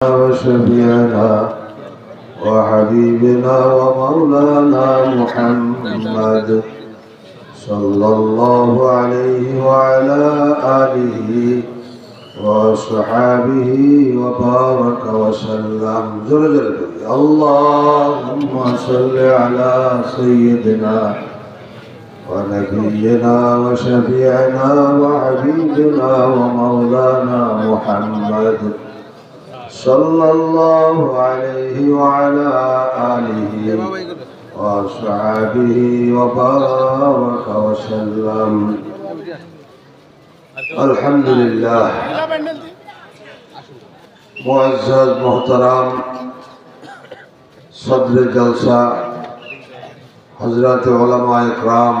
وشفيعنا وحبيبنا ومولانا محمد صلى الله عليه وعلى آله وصحابه وبارك وسلم. اللهم صل على سيدنا ونبينا وشفيعنا وحبيبنا ومولانا محمد صلى الله عليه وعلى آله وصحبه وبارك وسلم. الحمد لله. मुअज़्ज़ज़ मोहतरम सदर जलसा हज़रत उलमा इकराम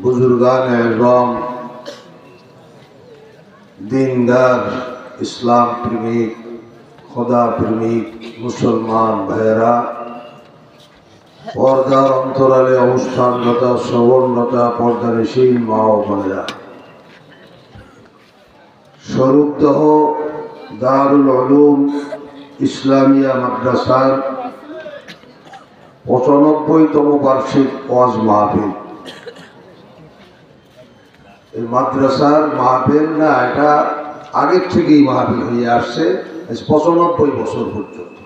बुजुर्गान इज़ाम दीनदार इस्लाम प्रेमिक खुदा प्रेमिक मुसलमान भाइरा पर्दार अंतराले अवस्थानरत श्रवणरत पर्दानिशील मा ओ बोनेरा स्वरूपदह दारुल उलूम इस्लामिया माद्रासार 95তম বার্ষিক ওয়াজ মাহফিল। এই মাদ্রাসার মাহফিল না, এটা আগের থেকেই মাহফিল হয়ে আসছে 95 বছর পর্যন্ত।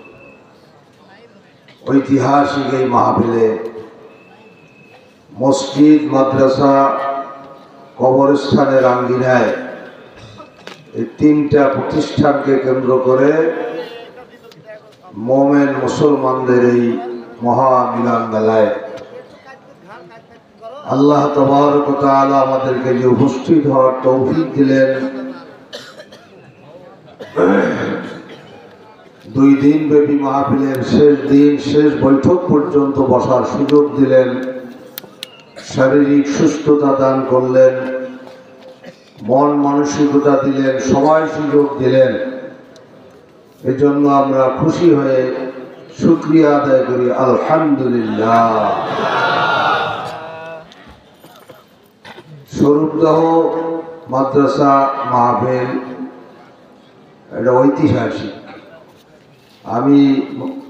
ঐতিহাসিক এই মাহফিলে মসজিদ, মাদ্রাসা, কবরস্থানের আঙ্গিনায় এই তিনটা প্রতিষ্ঠানকে কেন্দ্র করে মোমেন মুসলমানদের এই মহা মিলন মেলায় আল্লাহ তাবারক ওয়া তাআলা আমাদেরকে যে উপস্থিত হওয়ার তৌফিক দিলেন, 2 দিন ব্যাপী মাহফিলের শেষ দিন শেষ বৈঠক পর্যন্ত বসার সুযোগ দিলেন, শারীরিক সুস্থতা দান করলেন, মন মানসিকতা দিলেন, সময় সুযোগ দিলেন। এজন্য আমরা খুশি হয়ে শুকরিয়া আদায় করি আলহামদুলিল্লাহ। স্বরূপদহ মাদ্রাসা মাহফিল এটা ঐতিহাসিক। আমি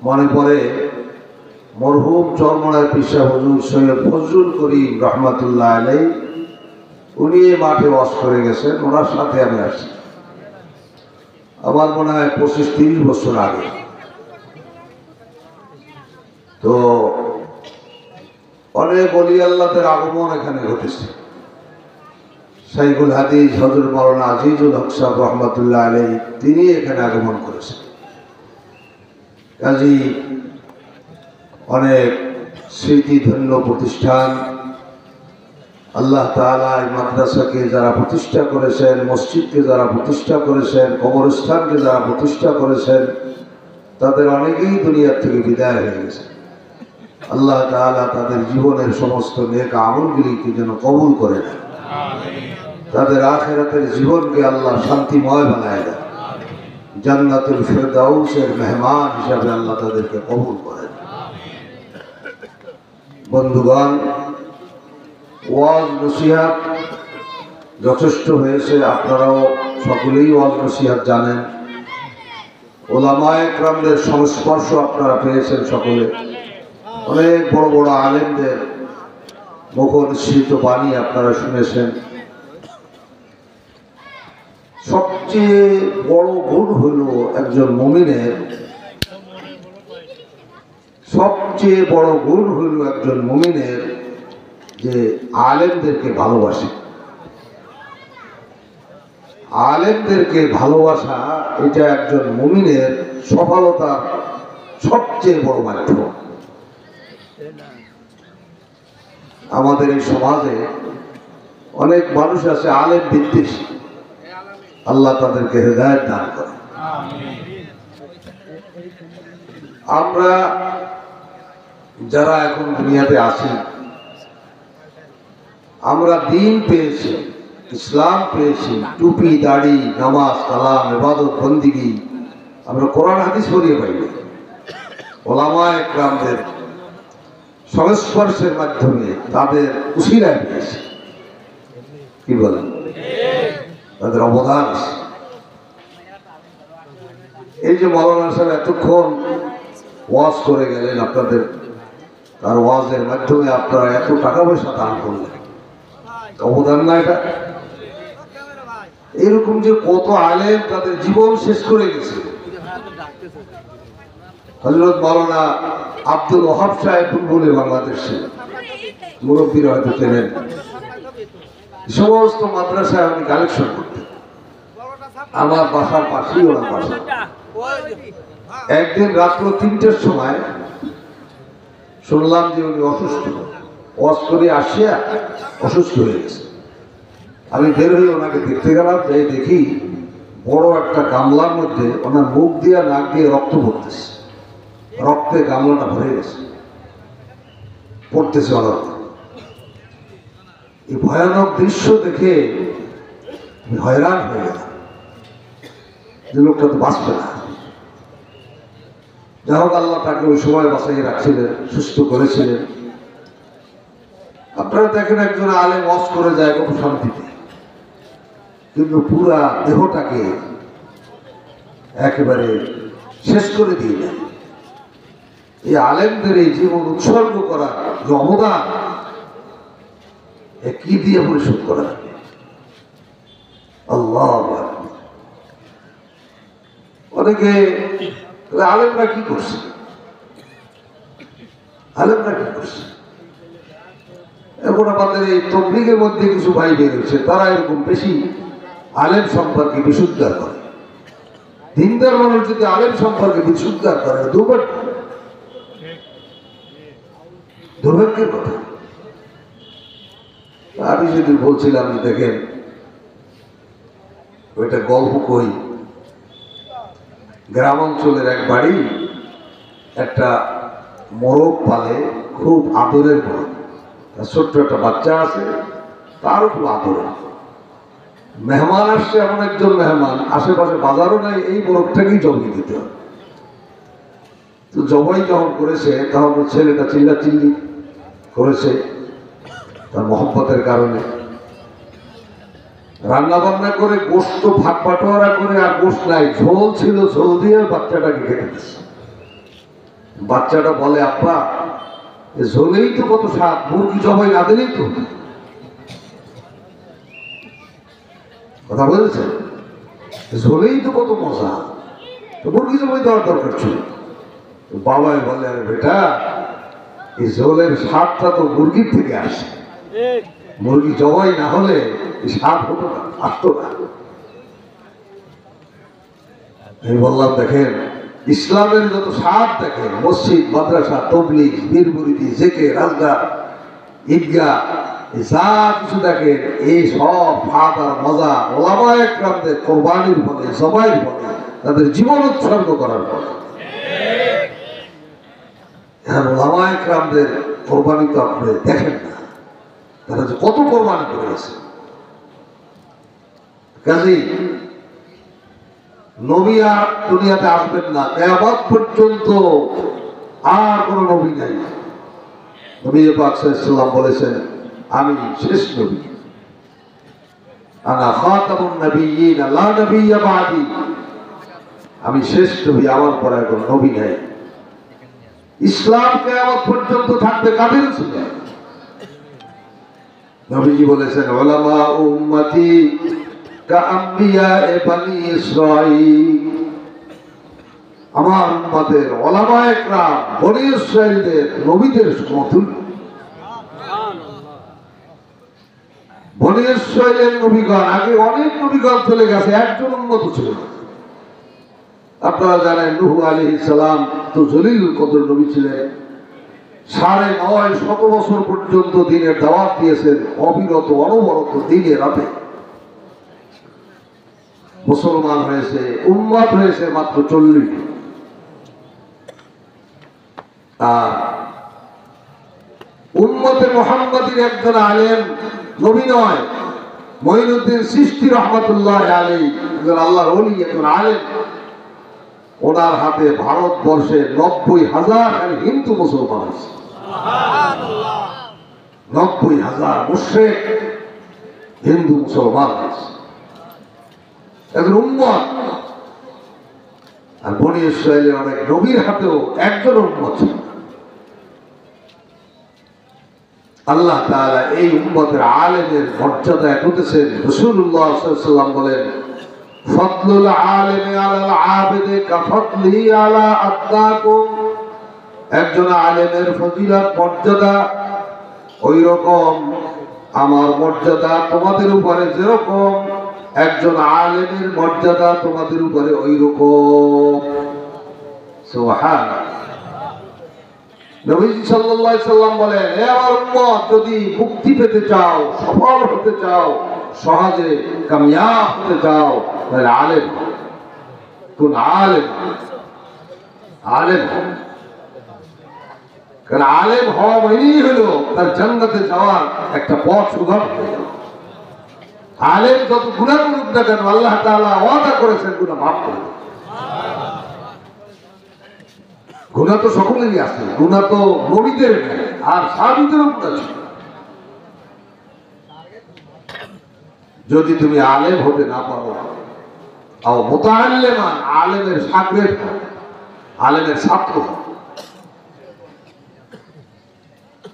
মনে পড়ে মরহুম চরমনায় পিসা হুজুর সৈয়দ ফজলুল করিম রহমাতুল্লাহ আলাইহি, উনি এই মাঠে ওয়াজ করে গেছেন, ওনার সাথে আমি আসছি। আমার মনে হয় 25-30 বছর আগে। তো অনেক ওলি আল্লাহদের আগমন এখানে ঘটেছে। শাইখুল হাদিস হযরত মাওলানা আজিজুল হক সাহেব রহমাতুল্লাহ আলাইহি তিনি এখানে আগমন করেছেন। কাজী অনেক স্মৃতিধন্য প্রতিষ্ঠান। আল্লাহ তাআলা এই মাদ্রাসাকে যারা প্রতিষ্ঠা করেছেন, মসজিদকে যারা প্রতিষ্ঠা করেছেন, কবরস্থানকে যারা প্রতিষ্ঠা করেছেন, তাদের অনেকেই দুনিয়ার থেকে বিদায় হয়ে গেছে। আল্লাহ তাআলা তাদের জীবনের সমস্ত নেক আমলগুলিকে যেন কবুল করে নেন, তাদের আখিরাতের জীবনকে আল্লাহ শান্তিময় বানায় দেন, জান্নাতুল ফেরদাউসের মেহমান হিসাবে আল্লাহ তাদেরকে কবুল করেন। বন্ধুগণ, ওয়াজ নসিহত যথেষ্ট হয়েছে, আপনারাও সকলেই ওয়াজ নসিহত জানেন। ওলামায়ে কেরামদের সংস্পর্শ আপনারা পেয়েছেন সকলে। অনেক বড় বড় আলেমদের মুখনিসৃত বাণী আপনারা শুনেছেন। সবচেয়ে বড় গুণ হল একজন মুমিনের, সবচেয়ে বড় গুণ হল একজন মুমিনের যে আলেমদেরকে ভালোবাসে। আলেমদেরকে ভালোবাসা এটা একজন মুমিনের সফলতার সবচেয়ে বড় মাধ্যম। আমাদের এই সমাজে অনেক মানুষ আছে আলেম বিদ্বেষী, আল্লাহ তাদেরকে হেদায়েত দান করে। আমরা যারা এখন দুনিয়াতে আছি, আমরা দ্বীন পেয়েছি, ইসলাম পেয়েছি, টুপি, দাড়ি, নামাজ, কালাম, ইবাদত, বন্দিগি আমরা কোরআন হাদিস পড়িয়ে পাইনি। ওলামায়ে কেরামদের সংস্পর্শের মাধ্যমে তাদের উসিলায় পেয়েছি। কি বলেন? তাদের অবদান। এই যে মৌলানা সাহেব এতক্ষণ ওয়াজ করে গেলেন আপনাদের, আর ওয়াজের মাধ্যমে আপনারা এত টাকা পয়সা দান করলেন, অবদান না এটা? এরকম যে কত আলেম তাদের জীবন শেষ করে গেছে। হযরত মাওলানা আব্দুল ওয়াহাব সাহেব বুলবুলি বাংলাদেশে মুরব্বীরা হয়তো চেনেন, সমস্ত মাদ্রাসায় আমি কালেকশন করতেন, আমার বাসার পাশেই ওনার বাসা। একদিন রাত্র 3টার সময় শুনলাম যে উনি অসুস্থ, ওয়াজ করে আসিয়া অসুস্থ হয়ে গেছে। আমি বের হয়ে ওনাকে দেখতে গেলাম, যাই দেখি বড় একটা গামলার মধ্যে ওনার মুখ দিয়ে নাক দিয়ে রক্ত পড়তেছে, রক্তে গামলাটা ভরে গেছে, পড়তেছে ওনার। এই ভয়ানক দৃশ্য দেখে হয়রান হয়ে গেলাম যে লোকটা তো বাঁচবে না। যাই হোক, আল্লাহ তাকে ওই সময় বাঁচাইয়ে রাখছিলেন, সুস্থ করেছিলেন। আপনারা দেখেন একজন আলেম ওয়াজ করে যায় কত শান্তিতে, কিন্তু পুরা দেহটাকে একেবারে শেষ করে দিয়ে দেয়। এই আলেমদের এই জীবন উৎসর্গ করার যে অবদান, কি দিয়ে পরিশোধ করা যাবে? আল্লাহ। অনেকে আলেমরা কি করছে, আলেমরা কি করছে? এখন আমাদের এই তবলিগের মধ্যে কিছু ভাই বের হয়েছে, তারা এরকম বেশি আলেম সম্পর্কে বিশুদ্ধার করে। দিনদার মানুষ যদি আলেম সম্পর্কে বিশুদ্ধার করে, দুর্ভাগ্যের কথা। আমি যদি বলছিলাম যে দেখেন, ওইটা গল্প কই, গ্রাম অঞ্চলের এক বাড়ি একটা মোরগ পালে, খুব আদরের মোরগ। ছোট্ট একটা বাচ্চা আছে, তারও খুব আদরের। মেহমান আসছে, এমন একজন মেহমান, আশেপাশে বাজারও নাই, এই মোরগটাকেই জবাই দিতে হবে। তো জবাই যখন করেছে, তখন ছেলেটা চিল্লাচিল্লি করেছে তার মহব্বতের কারণে। রান্না বান্না করে গোশত ভাগ বাটোয়ারা করে, আর গোশত নাই, ঝোল ছিল, ঝোল দিয়ে বাচ্চাটাকে খেতে দিচ্ছে। বাচ্চাটা বলে, আব্বা ঝোলেই তো কত স্বাদ, মুরগি জবাই না দিলেই তো। কথা বলেছে, ঝোলেই তো কত মজা, তো মুরগি জবাই দেওয়ার দরকার ছিল। বাবাই বলে, আরে বেটা, এই ঝোলের স্বাদটা তো মুরগির থেকে আসে, মুরগি জবাই না হলে স্বাদ হতো না, আসতো না। আমি বললাম, দেখেন ইসলামের যত স্বাদ দেখেন, মসজিদ, মাদ্রাসা, তবলিগ, বীর মুরিদি, জেকে, রাজগা, ঈদগাহ, যা কিছু দেখেন, এই সব স্বাদ আর মজা ওলামায়ে কেরামদের কোরবানির ফলে, জবাইয়ের ফলে, তাদের জীবন উৎসর্গ করার ফলে। হ্যাঁ, ওলামায়ে কেরামদের কোরবানি তো আপনি দেখেন না, তারা যে কত কোরবানি করে গেছে। কাজেই নবী আর দুনিয়াতে আসবেন না, কিয়ামত পর্যন্ত আর কোন নবী নাই। নবী পাক সাল্লাল্লাহু আলাইহি ওয়াসাল্লাম বলেছেন, আমি শেষ নবী, আনা খাতামুন নবিয়্যিন লা নবিয়্যা বাদি, আমি শেষ নবী, আমার পরে আর কোন নবী নাই। ইসলাম কিয়ামত পর্যন্ত থাকবে কাদের ছিল? নবীজি বলেছেন, উলামা উম্মতি কাআম্বিয়ায়ে বনি ইসরাঈল, আমার উম্মতের উলামায়ে কেরাম বনি ইসরাঈলদের নবীদের সমতুল্য। বনি ইসরাঈলের নবীগণ, আগে অনেক নবীগণ চলে গেছে, একজন উম্মত ছিল না। আপনারা জানেন, নূহ আলাইহিস সালাম তো জলিলুল কদর নবী ছিলেন, 950 বছর পর্যন্ত দিনের দাওয়াত দিয়েছেন, অবিরত অনবরত দিনে রাতে। মুসলমান হয়েছে, উম্মত হয়েছে মাত্র 40। আর উম্মতে মুহাম্মাদীর একজন আলেম, নবী নয়, মঈনুদ্দিন চিশতি রাহমাতুল্লাহ আলাইহি, একজন আল্লাহর ওলি, একজন আলেম। ওনার হাতে ভারতবর্ষে 90,000 হিন্দু মুসলমান আছে, 90,000 মুশরিক হিন্দু মুসলমান আছে। একজন উম্মত, আর বনি ইসরায়েলের অনেক নবীর হাতেও একজন উম্মত ছিল। আল্লাহ তাআলা এই উম্মতের আলেমের মর্যাদা এত দিয়েছেন। রাসূলুল্লাহ সাল্লাল্লাহু আলাইহি ওয়াসাল্লাম বলেন, ফাদলুল আলিমি আলাল আবিদি কাফাদলি আলা আতকাকুম। একজন আলেমের ফজিলত মর্যাদা ওই রকম, আমার মর্যাদা তোমাদের উপরে যেরকম, একজন আলেমের মর্যাদা তোমাদের উপরে ওই রকম। সুবহানাল্লাহ। নবীজি সাল্লাল্লাহু আলাইহি সাল্লাম বলেন, হে আমার উম্মত, যদি মুক্তি পেতে চাও, সফল হতে চাও, সহজে কামিয়াব হতে চাও, তাহলে আলেম কোন আলেম আলেম কারণ আলেম হওয়া মানেই হলো তার জান্নাতে যাওয়ার একটা পথ সুগম হয়ে গেল। আলেম যত গুনাহ করুক না কেন, আল্লাহ তাআলা ওয়াদা করেছেন গুনাহ মাফ করে দেবেন। গুনাহ তো সকলেরই আছে, গুনাহ তো নবীদের নেই, আর সাহাবীদেরও গুনাহ ছিল। যদি তুমি আলেম হতে না পারো, আও মুতাআল্লিমান, আলেমের শাগির্দ, আলেমের ছাত্র,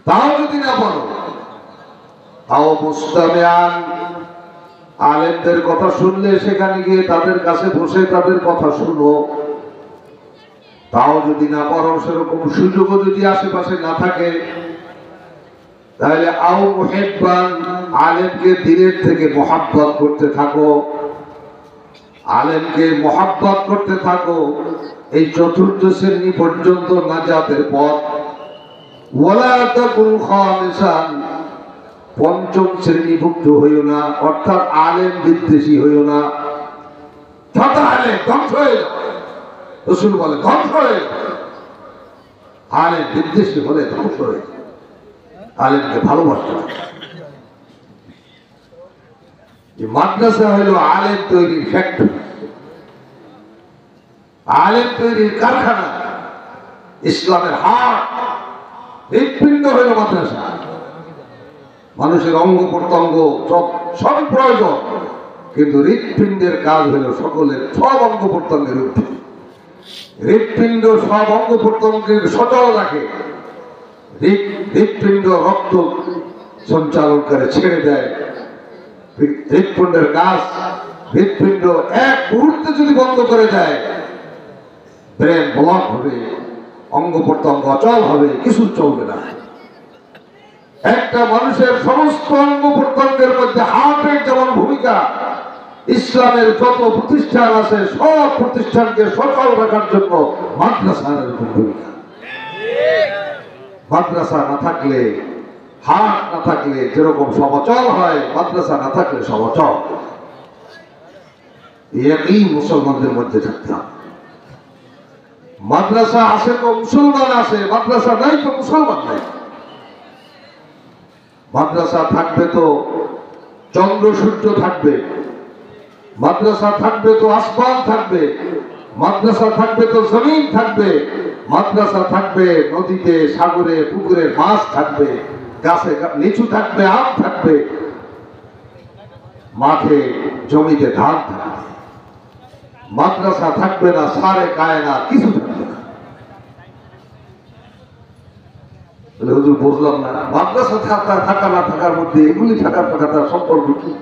তাও যদি না পারো, আও মুস্তামিআন, আলেমদের কথা শুনলে সেখানে গিয়ে তাদের কাছে বসে তাদের কথা শুনো, তাও যদি না পারো, সেরকম সুযোগও যদি আশেপাশে না থাকে, তাহলে আও মুহিব্বান, আলেমকে দিলের থেকে মুহাব্বত করতে থাকো, আলেমকে মুহাব্বত করতে থাকো। এই চতুর্থ শ্রেণী পর্যন্ত নাজাতের পথ। ওয়ালা তাকুন খামিসান, পঞ্চম শ্রেণীভুক্ত হইও না, অর্থাৎ আলেম বিদ্বেষী হইও না। যত আলেম ধ্বংস হয়ে যাবে, রাসূল বলে ধ্বংস হয়ে যাবে। আলেম বিদ্বেষী হলে ধ্বংস হয়ে যাবে। আলেমকে ভালোবাসতে হবে। মাদ্রাসা হলো আলেম তৈরির ফ্যাক্টরি, আলেম তৈরির কারখানা, ইসলামের হাট, হৃৎপিণ্ড হইল মাদ্রাসা। মানুষের অঙ্গ প্রত্যঙ্গ সবই প্রয়োজন, কিন্তু হৃৎপিণ্ডের কাজ হইল সকলের সব অঙ্গ প্রত্যঙ্গের ঊর্ধ্বে। হৃৎপিণ্ড সব অঙ্গ প্রত্যঙ্গের সচল রাখে। হৃৎপিণ্ড রক্ত সঞ্চালন করে, ছেড়ে দেয়। হৃৎপিণ্ডের কাজ, হৃৎপিণ্ড এক মুহূর্তে যদি বন্ধ করে দেয়, ব্রেন ব্লক হবে, অঙ্গ প্রত্যঙ্গ অচল হবে, কিছু চলবে না। একটা মানুষের সমস্ত অঙ্গ প্রত্যঙ্গের মধ্যে হার্টের যেমন ভূমিকা, ইসলামের যত প্রতিষ্ঠান আছে সব প্রতিষ্ঠানকে সচল রাখার জন্য মাদ্রাসার ভূমিকা। মাদ্রাসা না থাকলে, হাট না থাকলে যেরকম সব অচল হয়, মাদ্রাসা না থাকলে সব অচল। এই মুসলমানদের মধ্যে থাকতে হবে। মাদ্রাসা আছে তো মুসলমান আছে, মাদ্রাসা নাই তো মুসলমান নাই। মাদ্রাসা থাকবে তো চন্দ্র সূর্য থাকবে, মাদ্রাসা থাকবে তো আসমান থাকবে, মাদ্রাসা থাকবে তো জমিন থাকবে, মাদ্রাসা থাকবে নদীতে, সাগরে, পুকুরে মাছ থাকবে, গাছে লিচু থাকবে, আম থাকবে, মাঠে জমিতে ধান থাকবে। মাদ্রাসা থাকবে না, সারে কায়নাত কিছু থাকবে না। হুজুর বুঝলাম না, মাদ্রাসা থাকা না থাকার মধ্যে এগুলি থাকার তার সম্পর্ক কি?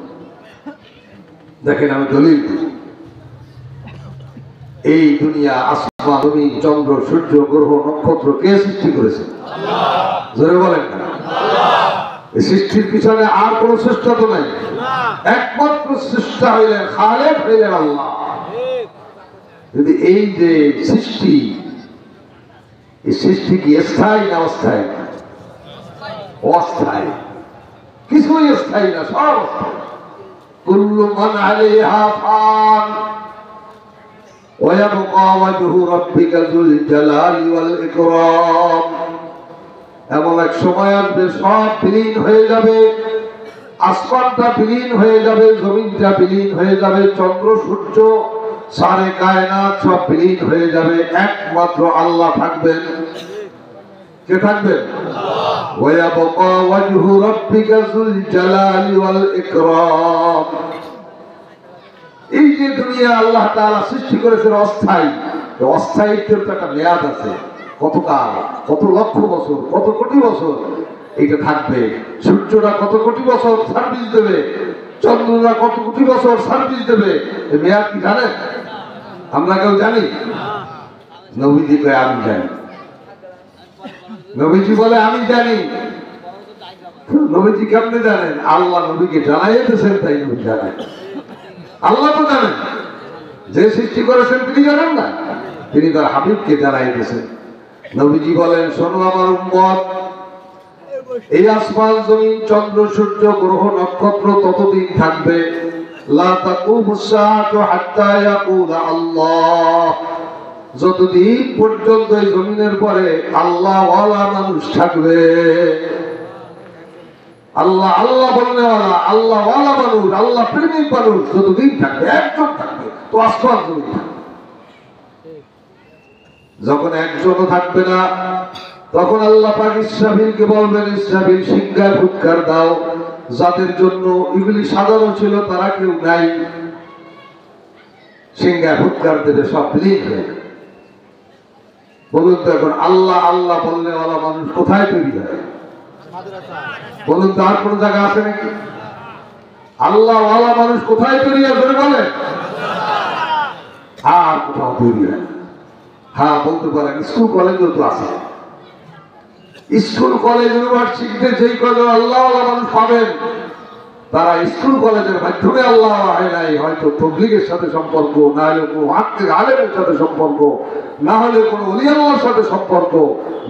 দেখেন, আমি দলিল দিই। এই দুনিয়া, আসমান, জমিন, চন্দ্র, সূর্য, গ্রহ, নক্ষত্র কে সৃষ্টি করেছে? জোরে বলেন না। এই সৃষ্টির পিছনে আর কোন স্রষ্টা তো নাই, একমাত্র স্রষ্টা হইলেন, খালেক হইলেন আল্লাহ। যদি এই যে সৃষ্টি, এই সৃষ্টি কি স্থায়ী না অস্থায়ী? অস্থায়ী, কিছুই স্থায়ী না, সব অস্থায়ী। কুল্লু মান আলাইহা ফান ওয়া ইয়াবকা ওয়াজহু রাব্বিকা যুল জালালি ওয়াল ইকরাম। এমন এক সময় আসবে সব বিলীন হয়ে যাবে, আসমানটা বিলীন হয়ে যাবে, জমিনটা বিলীন হয়ে যাবে, চন্দ্র সূর্য সারে কায়নাত সব বিলীন হয়ে যাবে, একমাত্র আল্লাহ থাকবেন। কে থাকবেন? ওয়া ইয়াবকা ওয়াজহু রাব্বিকা যুল জালালি ওয়াল ইকরাম। এই যে দুনিয়া আল্লাহ তাআলা সৃষ্টি করেছেন অস্থায়ী, অস্থায়িত্বের তো একটা মেয়াদ আছে, কতকাল, কত লক্ষ বছর, কত কোটি বছর এটা থাকবে। সূর্যরা কত কোটি বছর সার্ভিস দেবে, চন্দ্ররা কত কোটি বছর সার্ভিস দেবে, এই মেয়াদ কি জানেন? আমরা কেউ জানি? নবীজি কয় আমি জানি। নবীজি বলে আমি জানি। নবীজি কেমনে জানেন? আল্লাহ নবীকে জানাইতেছেন, তাই নবী জানেন। আল্লাহ তো জানেন, যে সৃষ্টি করেছেন তিনি জানেন না? তিনি তার হাবিবকে জানাইতেছেন। নবীজি বলেন, শোনো আমার উম্মত, এই আসমান জমিন চন্দ্র সূর্য গ্রহ নক্ষত্র ততদিন থাকবে, লা তাকুমুস সাআতু হাত্তা ইয়াকুলা আল্লাহ, যতদিন পর্যন্ত এই জমিনের পরে আল্লাহ ওয়ালা মানুষ থাকবে। আল্লাহ আল্লাহ বলনেওয়ালা, আল্লাহ ওয়ালা মানুষ, আল্লাহ প্রেমিক মানুষ যতদিন থাকবে, একজন থাকবে, তো আসমান জমিন থাকবে। যখন একজনও থাকবে না, তখন আল্লাহ পাক ইসরাফিলকে বলবেন, ইসরাফিল সিংহায় ফুৎকার দাও। যাদের জন্য এগুলি সাজানো ছিল তারা কেউ নাই, সিংহায় ফুৎকার দেবে, সব বিলীন হয়ে যাবে। বলুন তো এখন আল্লাহ আল্লাহ বলনেওয়ালা মানুষ কোথায় তৈরি হয়? বলুন তো আর কোন জায়গা আছে নাকি? আল্লাহ ওয়ালা মানুষ কোথায় তৈরি হয় বলেন? আর কোথাও তৈরি হয়? হ্যাঁ বলতে পারেন, স্কুল কলেজও তো আছে। স্কুল কলেজ ইউনিভার্সিটিতে যেই কলেজ আল্লাহ মানুষ পাবেন, তারা স্কুল কলেজের মাধ্যমে আল্লাহ হয় নাই, হয়তো তবলিগের সাথে সম্পর্ক, না হলে কোনো হাক্কের আলেমের সাথে সম্পর্ক, না হলে কোনো ওলি আল্লাহর সাথে সম্পর্ক,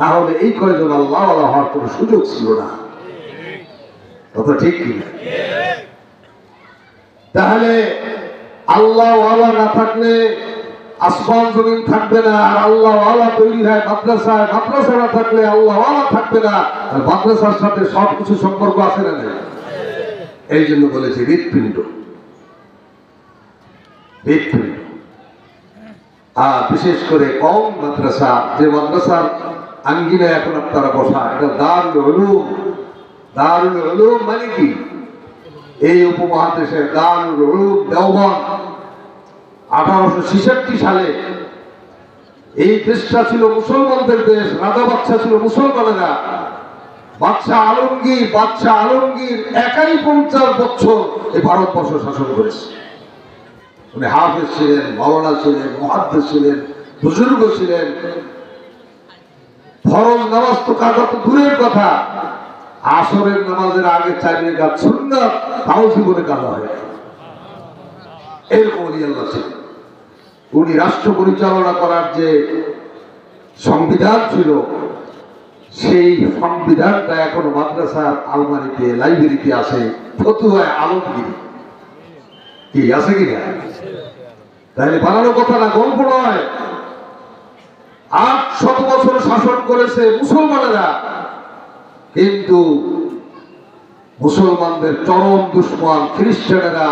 না হলে এই কয়েকজন আল্লাহ হওয়ার কোনো সুযোগ ছিল না। কথা ঠিক কিনা? তাহলে আল্লাহ ওয়ালা না থাকলে আসমান জমিন থাকবে না। আর আল্লাহ ওয়ালা তৈরি হয় মাদ্রাসায়, মাদ্রাসা না থাকলে আল্লাহ ওয়ালা থাকবে না। আর মাদ্রাসার সাথে সবকিছু সম্পর্ক আছে না নেই? এই জন্য বলেছি হৃৎপিণ্ড, হৃৎপিণ্ড। আর বিশেষ করে কম মাদ্রাসা, যে মাদ্রাসার আঙ্গিনায় এখন আপনারা বসা, এটা দারুল উলুম। দারুল উলুম মানে কি? এই উপমহাদেশের দারুল উলুম দেওবন্দ। 1866 সালে এই দেশটা ছিল মুসলমানদের দেশ, রাজা বাদশা ছিল মুসলমানেরা। বাদশাহ আলমগীর একাই 50 বছর এই ভারতবর্ষ শাসন করেছে। উনি হাফেজ ছিলেন, মাওলানা ছিলেন, মুহাদ্দিস ছিলেন, বুজুর্গ ছিলেন। ফরজ নামাজ তো কাজা তো দূরের কথা, আসরের নামাজের আগে 4 রাকাত সুন্নাত তাও জীবনে কাজা হয়। এরকম ওলি আল্লাহ ছিলেন। উনি রাষ্ট্র পরিচালনা করার যে সংবিধান ছিল, সেই সংবিধানটা এখনো মাদ্রাসার আলমারিতে, লাইব্রেরিতে আছে। ফতুয়ায়ে আলমগীর কি আছে কিনা? তাহলে বানানো কথা না, গল্প নয়। 800 বছর শাসন করেছে মুসলমানেরা, কিন্তু মুসলমানদের চরম দুশ্মন খ্রিস্টানেরা,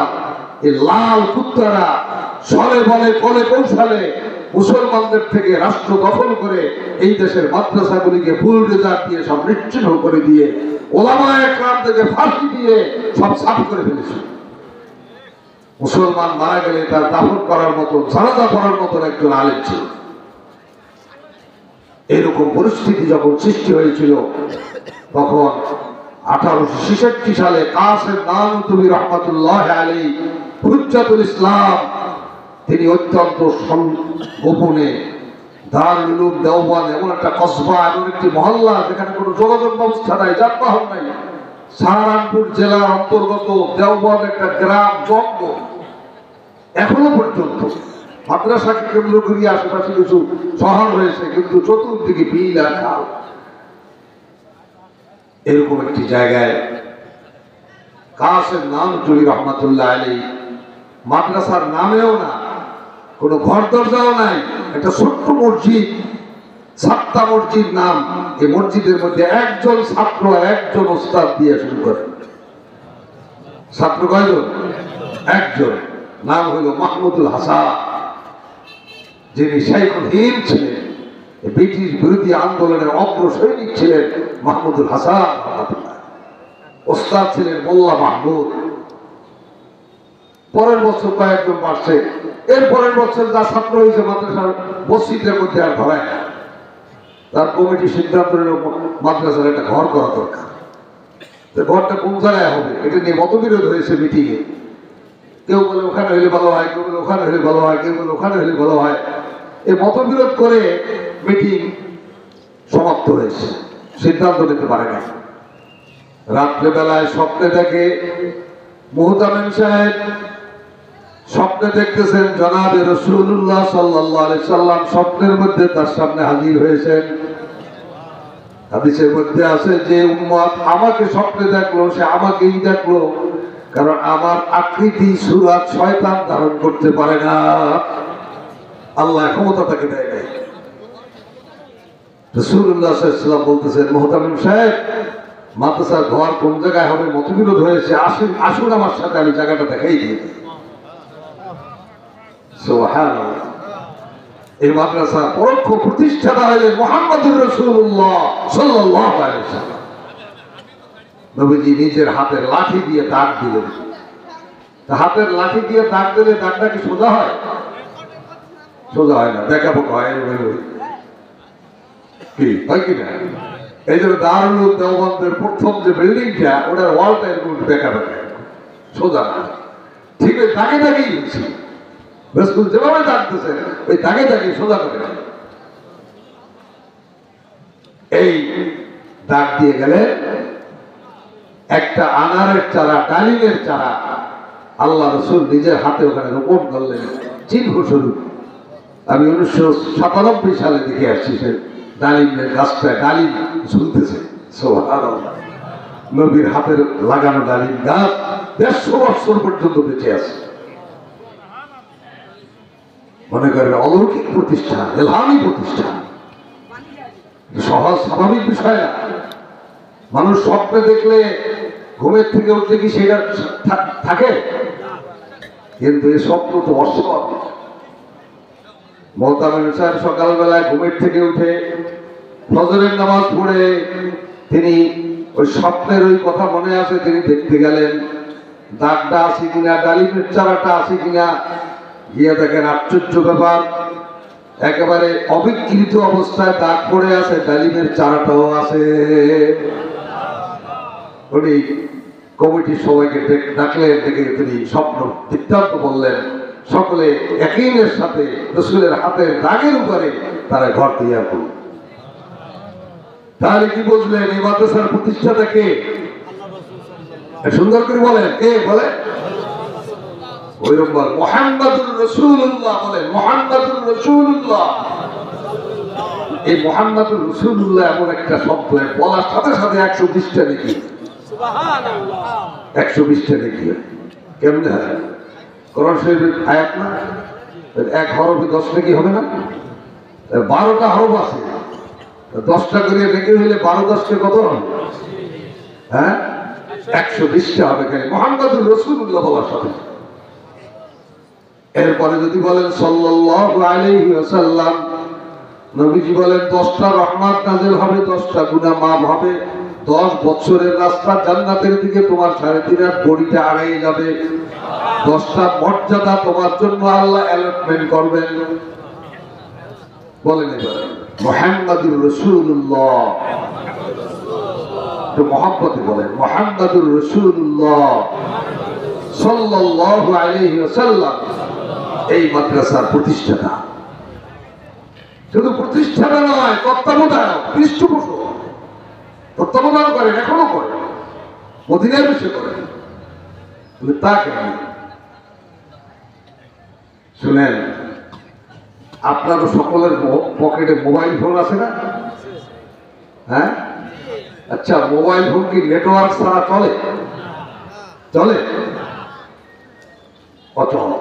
এই লাল কুত্তারা ছলে বলে কলে কৌশলে মুসলমানদের থেকে রাষ্ট্র দখল করে এই দেশের মাদ্রাসাগুলিকে বুলডোজার দিয়ে সব নিশ্চিহ্ন করে দিয়ে, ওলামায়ে কেরাম থেকে ফাঁসি দিয়ে সব সাফ করে ফেলেছে। মুসলমান মারা গেলে তার দাফন করার মতো, জানাজা পড়ার মতো একজন আলেম ছিল। এরকম পরিস্থিতি যখন সৃষ্টি হয়েছিল, তখন 1866 সালে কাসেম নানুতুবি রহমাতুল্লাহ আলাইহি, হুজ্জাতুল ইসলাম, তিনি অত্যন্ত গোপনে দারুল উলুম দেওবন্দ, এমন একটা কসবা, এমন একটি মহল্লা যেখানে কোনো যোগাযোগ ব্যবস্থা নাই, যানবাহন নাই, সাহারানপুর জেলার অন্তর্গত দেওবন্দ একটা গ্রাম জঙ্গল। এখনো পর্যন্ত মাদ্রাসাকে কেন্দ্র করিয়ে আশেপাশে কিছু শহর হয়েছে, কিন্তু চতুর্দিকে বিল আর খাল। এরকম একটি জায়গায় কাসেম নানুতুবি রহমাতুল্লাহ আলাইহি, মাদ্রাসার নামেও না, কোনো ঘর দরজাও নাই, একটা ছোট্ট মসজিদ, ছাত্তা মসজিদ নাম। এই মসজিদের মধ্যে একজন ছাত্র, একজন ওস্তাদ দিয়ে শুরু করে। ছাত্র কয়জন? একজন, নাম হলো মাহমুদুল হাসান, যিনি শাইখুল হিন্দ ছিলেন, ব্রিটিশ বিরোধী আন্দোলনের অগ্র সৈনিক ছিলেন মাহমুদুল হাসান। ওস্তাদ ছিলেন মোল্লা মাহমুদ। পরের বছর কয়েকজন বাড়ছে, এর পরের বছর যা ছাত্র হয়েছে মাদ্রাসার মসজিদের মধ্যে আর ধরায় না। তার কমিটি সিদ্ধান্ত নিল মাদ্রাসার একটা ঘর করা দরকার। ঘরটা কোন জায়গায় হবে এটা নিয়ে মতবিরোধ হয়েছে মিটিংয়ে। কেউ বলে ওখানে হলে ভালো হয়, কেউ বলে ওখানে হলে ভালো হয়, কেউ বলে ওখানে হলে ভালো হয়। এই মতবিরোধ করে মিটিং সমাপ্ত হয়েছে, সিদ্ধান্ত নিতে পারে না। রাত্রেবেলায় স্বপ্নে দেখে মুহতামিম সাহেব স্বপ্নে দেখতেছেন জনাবে রাসূলুল্লাহ সাল্লাল্লাহু আলাইহি সাল্লাম স্বপ্নের মধ্যে তার সামনে হাজির হয়েছেন। হাদিসের মধ্যে আছে যে উম্মত আমাকে স্বপ্নে দেখলো সে আমাকেই দেখলো, কারণ আমার আকৃতি সুরাত শয়তান ধারণ করতে পারে না, আল্লাহ ক্ষমতা তাকে দেয় নাই। রাসূলুল্লাহ সাল্লাল্লাহু আলাইহি সাল্লাম বলতেছেন মুহতামিম সাহেব মাদ্রাসার ঘর কোন জায়গায় হবে মতবিরোধ হয়েছে, আসুন আসুন আমার সাথে আমি জায়গাটা দেখাই দিই। সুবহানাল্লাহ। এই মাদ্রাসা পরোক্ষ প্রতিষ্ঠাতা হলেন মুহাম্মদুর রাসূলুল্লাহ সাল্লাল্লাহু আলাইহি ওয়াসাল্লাম। নবীজি নিজের হাতের লাঠি দিয়ে দাগ দিলেন। হাতের লাঠি দিয়ে দাগ দিলে দাগটা কি সোজা হয়? সোজা হয় না, বেঁকাবো হয়। কি হয় কি না? এই জন্য দারুল দেওবন্দের প্রথম যে বিল্ডিংটা ওটার ওয়ালটা এরকম বেঁকা বেঁকা, সোজা না। ঠিক ওই দাগে দাগেই হয়েছে। রাসূল যেভাবে ডাকতেছে ওই দাগে দাগে সোজা করে এই দাগ দিয়ে গেলে একটা আনারের চারা, ডালিমের চারা আল্লাহ রাসূল নিজের হাতে ওখানে রোপণ করলেন চিহ্ন স্বরূপ। আমি 1997 সালে দেখে আসছি সে ডালিমের গাছটা ডালিম ঝুলতেছে। সুবহানাল্লাহ। নবীর হাতের লাগানো ডালিম গাছ 150 বছর পর্যন্ত বেঁচে আছে। মনে করেন অলৌকিক প্রতিষ্ঠান, এলহামি প্রতিষ্ঠান, সহজ স্বাভাবিক বিষয় না। মানুষ স্বপ্নে দেখলে ঘুমের থেকে উঠলে কি সেটা থাকে? কিন্তু এই স্বপ্ন তো অস্বাভাবিক। মুহতামিম সাহেব সকালবেলায় ঘুমের থেকে উঠে ফজরের নামাজ পড়ে তিনি ওই স্বপ্নের ওই কথা মনে আছে, তিনি দেখতে গেলেন দাগটা আছে কিনা, ডালিমের চারাটা আছে কিনা। গিয়ে দেখেন আশ্চর্য ব্যাপার, একেবারে অবিকৃত অবস্থায় দাগ পড়ে আছে, ডালিমের চারাটাও আছে। উনি কমিটির সবাইকে ডাকলেন, ডেকে তিনি স্বপ্ন বৃত্তান্ত বললেন। সকলে ইয়াকিনের সাথে রাসূলের হাতের দাগের উপরে তারা ঘর তৈরি করল। তাহলে কি বুঝলেন এই মাদ্রাসার প্রতিষ্ঠাতা কে? সুন্দর করে বলেন, কে বলে? ওইরকম বল মুহাম্মাদুর রাসূলুল্লাহ, বলেন মুহাম্মাদুর রাসূলুল্লাহ। এই মুহাম্মাদুর রাসূলুল্লাহ এমন একটা শব্দ বলার সাথে সাথে 120টা নাকি, সুবহানাল্লাহ, 120টা নাকি। কেমনে হয়? কোরআন শরীফের আয়াত না, এক হরফে 10 নাকি হবে না? 12টা হরফ আছে, 10টা করে নাকি হইলে 12 10 কত হবে? হ্যাঁ, 120টা হবে খালি মুহাম্মাদুর রাসূলুল্লাহ বলার সাথে। এরপরে যদি বলেন সাল্লাল্লাহু আলাইহি ওয়াসাল্লাম, নবীজি বলেন 10টা রহমত নাযিল হবে, 10টা গুনাহ মাফ হবে, 10 বছরের রাস্তা জান্নাতের দিকে তোমার 3.5 হাত বড়িটা আগাইয়ে যাবে, 10টা মর্যাদা তোমার জন্য আল্লাহ অ্যালটমেন্ট করবেন। বলেন এবার মুহাম্মাদুর রাসূলুল্লাহ, তো মহব্বতে বলেন মুহাম্মাদুর রাসূলুল্লাহ সাল্লাল্লাহু আলাইহি ওয়াসাল্লাম এই মাদ্রাসার প্রতিষ্ঠাতা। শুধু প্রতিষ্ঠাতা নয়, তত্ত্বাবধায়ক, পৃষ্ঠপোষক, তত্ত্বাবধান করেন, এখনো করেন, মদিনায় বসে করেন। তা কেন? শুনেন, আপনাদের সকলের পকেটে মোবাইল ফোন আছে না? হ্যাঁ, আচ্ছা, মোবাইল ফোন কি নেটওয়ার্ক ছাড়া চলে? চলে? অচল।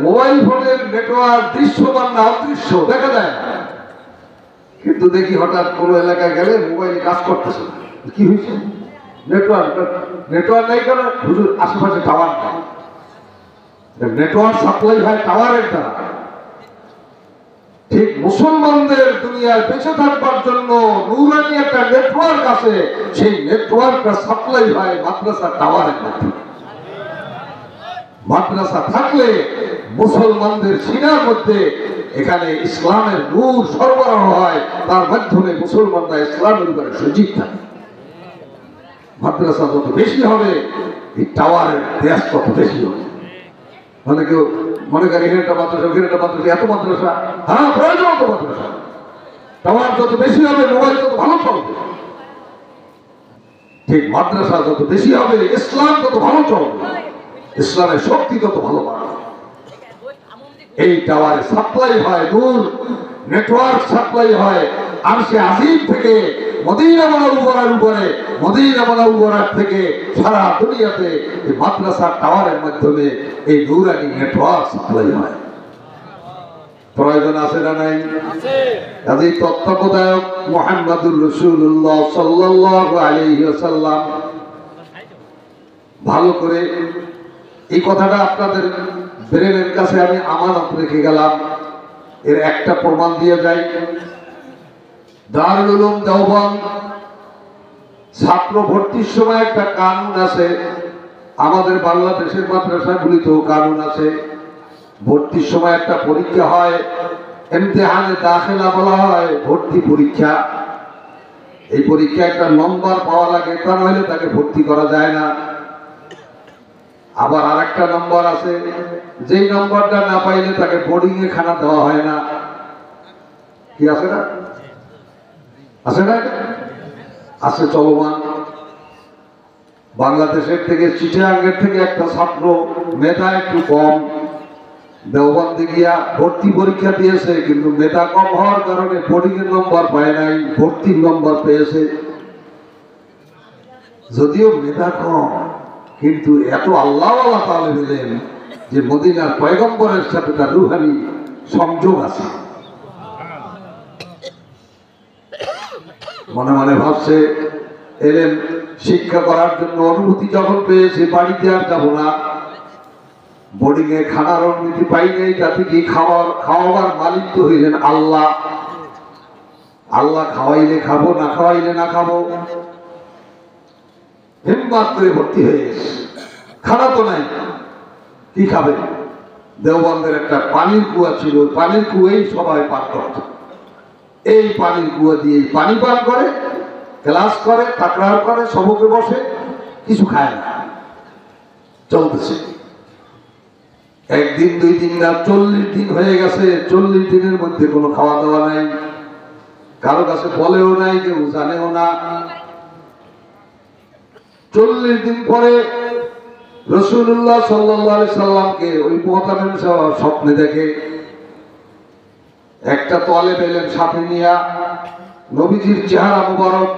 মোবাইল ফোনের নেটওয়ার্ক দৃশ্যমান না অদৃশ্য দেখা যায় না, কিন্তু দেখি হঠাৎ কোনো এলাকায় গেলে মোবাইল কাজ করতেছে না। কি হয়েছে? নেটওয়ার্ক নাই কেন? হুজুর আশেপাশে টাওয়ার নেই। নেটওয়ার্ক সাপ্লাই হয় টাওয়ারের দ্বারা। ঠিক মুসলমানদের দুনিয়ায় বেঁচে থাকবার জন্য নূরানি একটা নেটওয়ার্ক আছে, সেই নেটওয়ার্কটা সাপ্লাই হয় মাদ্রাসা টাওয়ারের মাধ্যমে। মাদ্রাসা থাকলে মুসলমানদের সিনার মধ্যে এখানে ইসলামের নূর সরবরাহ হয়, তার মাধ্যমে মুসলমানরা ইসলামের উপরে সজীব থাকে। মাদ্রাসা যত বেশি হবে, এই টাওয়ারের দেশ তত বেশি হবে। মানে কেউ মনে করে এখানে একটা মাদ্রাসা, ওখানে একটা মাদ্রাসা, এত মাদ্রাসা, হ্যাঁ প্রয়োজন তো মাদ্রাসা। টাওয়ার যত বেশি হবে, মোবাইল তত ভালো চলবে। ঠিক মাদ্রাসা যত বেশি হবে, ইসলাম তত ভালো চলবে, ইসলামের শক্তি তত ভালো বাড়বে। এই টাওয়ারে সাপ্লাই হয় নূর, নেটওয়ার্ক সাপ্লাই হয় আরশে আজিম থেকে মদিনা মুনাওয়ারার উপরে, মদিনা মুনাওয়ারার থেকে সারা দুনিয়াতে এই মাদ্রাসার টাওয়ারের মাধ্যমে এই নূরানি নেটওয়ার্ক সাপ্লাই হয়। প্রয়োজন আছে না নাই? কাজেই তত্ত্বাবধায়ক মুহাম্মদুর রাসূলুল্লাহ সাল্লাল্লাহু আলাইহি ওয়াসাল্লাম ভালো করে এই কথাটা আপনাদের ব্রেনের কাছে আমি আমানত রেখে গেলাম। এর একটা প্রমাণ দিয়ে যাই। দারুল উলুম দেওবন্দ ছাত্র ভর্তির সময় একটা কানুন আছে, আমাদের বাংলাদেশের মাদ্রাসাগুলিতেও কানুন আছে। ভর্তির সময় একটা পরীক্ষা হয়, ইমতিহানে দাখিলা বলা হয়, ভর্তি পরীক্ষা। এই পরীক্ষা একটা নম্বর পাওয়া লাগে, তা নইলে তাকে ভর্তি করা যায় না। আবার আরেকটা নম্বর আছে, যেই নম্বরটা না পাইলে তাকে বোর্ডিং এ খানা দেওয়া হয় না। কি আছে না? আছে না? আছে চলমান। বাংলাদেশের থেকে চিটাগাংয়ের থেকে একটা ছাত্র মেধা একটু কম, দেওবন্দে গিয়া ভর্তি পরীক্ষা দিয়েছে, কিন্তু মেধা কম হওয়ার কারণে বোর্ডিং এর নম্বর পায় নাই, ভর্তির নম্বর পেয়েছে। যদিও মেধা কম, কিন্তু এত আল্লাহওয়ালা তালেব ইলম যে মদিনার পয়গম্বরের সাথে তার রুহানি সংযোগ আছে। মনে মনে ভাবছে এলেম শিক্ষা করার জন্য অনুমতি যখন পেয়েছে, বাড়িতে আর যাবো না, বোর্ডিং এ খানার অনুমতি পাই নাই, তাতে কি খাওয়াবার মালিক তো হইলেন আল্লাহ। আল্লাহ খাওয়াইলে খাবো, না খাওয়াইলে না খাবো। হিম্মত করে ভর্তি হয়ে গেছে, খানা তো নাই, কি খাবে? দেওবন্দের একটা পানির কুয়া ছিল, পানির কুয়াই সবাই পান করত। এই পানির কুয়া দিয়ে পানি পান করে, ক্লাস করে, তাকরার করে, সবকে বসে, কিছু খায় না, চলতেছে। একদিন, দুই দিন না, 40 দিন হয়ে গেছে। 40 দিনের মধ্যে কোনো খাওয়া দাওয়া নাই, কারো কাছে বলেও নাই, কেউ জানেও না। 40 দিন পরে রাসূলুল্লাহ সাল্লাল্লাহু আলাইহি সাল্লামকে ওই মুহতামিম সাহেব স্বপ্নে দেখে একটা তালেব ইলম সাথে নিয়া, নবীজির চেহারা মুবারক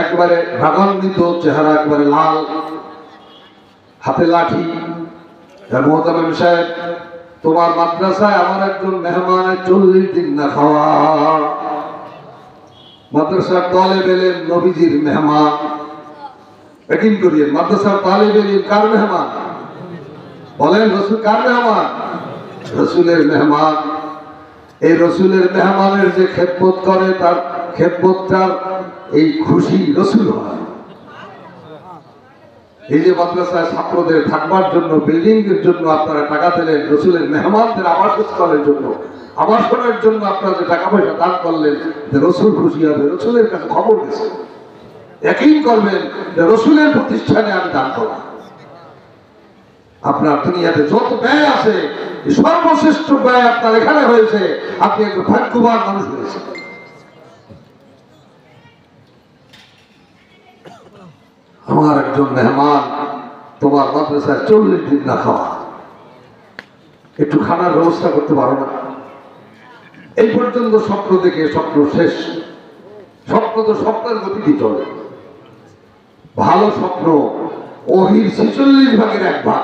একবারে রাগান্বিত চেহারা, একবারে লাল, হাতে লাঠি। মুহতামিম সাহেব, তোমার মাদ্রাসায় আমার একজন মেহমানের 40 দিন না খাওয়া। মাদ্রাসার তালেব ইলম নবীজির মেহমান। একদিন করিয়ে মাদ্রাসার তালেব ইলম কার মেহমান? বলেন রসুল কার মেহমান? রসুলের মেহমান। এই রসুলের মেহমানের যে খেদমত করে, তার খেদমতটার এই খুশি রসুল হয়। এই যে মাদ্রাসায় ছাত্রদের থাকবার জন্য, বিল্ডিং এর জন্য আপনারা টাকা দিলেন, রসুলের মেহমানদের আবাসস্থলের জন্য, আবাসনের জন্য আপনারা যে টাকা পয়সা দান করলেন, যে রসুল খুশি হবে, রসুলের কাছে খবর গেছে। একই করবেন যে রসুলের প্রতিষ্ঠানে আমি দান করলাম। আপনার দুনিয়াতে যত ব্যয় আছে, সর্বশ্রেষ্ঠ ব্যয় আপনার এখানে হয়েছে, আপনি একজন ভাগ্যবান মানুষ হয়েছে। আমার একজন মেহমান তোমার মাদ্রাসায় 40 দিন না খাওয়া, একটু খানার ব্যবস্থা করতে পারো না? এই পর্যন্ত স্বপ্ন দেখে স্বপ্ন শেষ। স্বপ্ন তো স্বপ্নের গতিতে চলে। ভালো স্বপ্ন ওহির 46 ভাগের 1 ভাগ।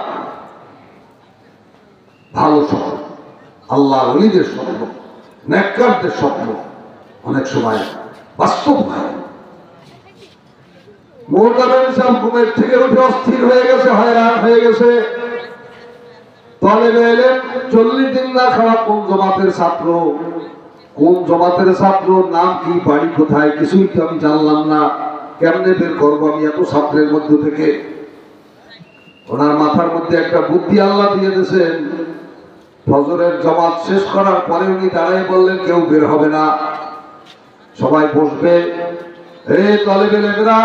ভালো স্বপ্ন, আল্লাহ ওলিদের স্বপ্ন, নেককারদের স্বপ্ন অনেক সময় বাস্তব হয়। মুহতামিম সাহেব ঘুমের থেকে উঠে অস্থির হয়ে গেছে, হয়রান হয়ে গেছে। তালেব ইলম 40 দিন না খাওয়া কোন জমাতের ছাত্র, কোন জমাতের ছাত্র, নাম কি, বাড়ি কোথায়, কিছুই তো আমি জানলাম না। কেমনে বের করবো আমি এত ছাত্রের মধ্য থেকে? ওনার মাথার মধ্যে একটা বুদ্ধি আল্লাহ দিয়ে দিয়েছেন। ফজরের জামাত শেষ করার পরে উনি দাঁড়ায় বললেন, কেউ বের হবে না, সবাই বসবে। এই তালেবে ইলমেরা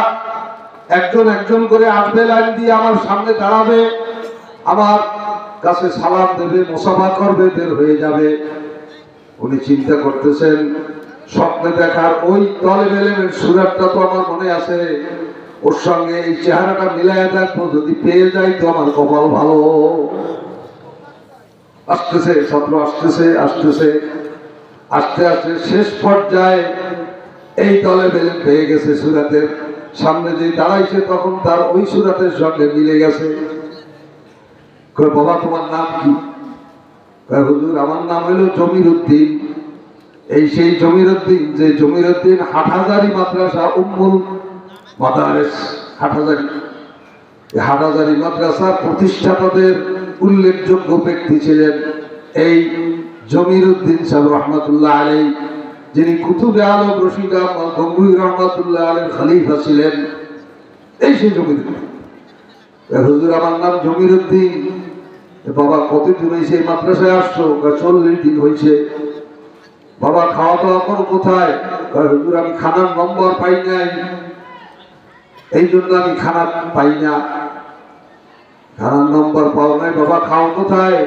একজন একজন করে আসবে, লাইন দিয়ে আমার সামনে দাঁড়াবে, আমার কাছে সালাম দেবে, মুসাফা করবে, বের হয়ে যাবে। উনি চিন্তা করতেছেন, স্বপ্নে দেখার ওই তালেবে ইলমের সুরাতটা তো আমার মনে আছে, ওর সঙ্গে এই চেহারাটা মিলাইয়া দেখবো, যদি পেয়ে যাই তো আমার কপাল ভালো। আসতেছে ছাত্র, আসতেছে আসতেছে, আস্তে আস্তে শেষ পর্যায়ে এই তালেবে ইলম পেয়ে গেছে। সুরাতের সামনে যে দাঁড়াইছে তখন তার ওই সুরাতের সঙ্গে মিলে গেছে। কয়, বাবা তোমার নাম কি? কয়, হুজুর আমার নাম হলো জমির উদ্দিন। এই সেই জমির উদ্দিন, যে জমির উদ্দিন হাটহাজারী মাদ্রাসা উম্মুল মাদারেস হাটহাজারী, হাটহাজারী মাদ্রাসার প্রতিষ্ঠাতাদের উল্লেখযোগ্য ব্যক্তি ছিলেন এই জমির উদ্দিন সাহেব রহমতুল্লাহ আলাইহি, যিনি কুতুবে আলম রশিদ আহমদ গঙ্গুই রহমতুল্লাহ আলাইহির খলিফা ছিলেন। এই সেই জমির উদ্দিন। হুজুর আমার নাম জমির উদ্দিন। বাবা কতদিন হয়েছে এই মাদ্রাসায় আসছো? 40 দিন হয়েছে। বাবা খাওয়া দাওয়া করো কোথায়? হুজুর আমি খানার নম্বর পাই নাই, এই জন্য আমি খানা পাই না। খানার নম্বর পাও নাই, বাবা খাও কোথায়?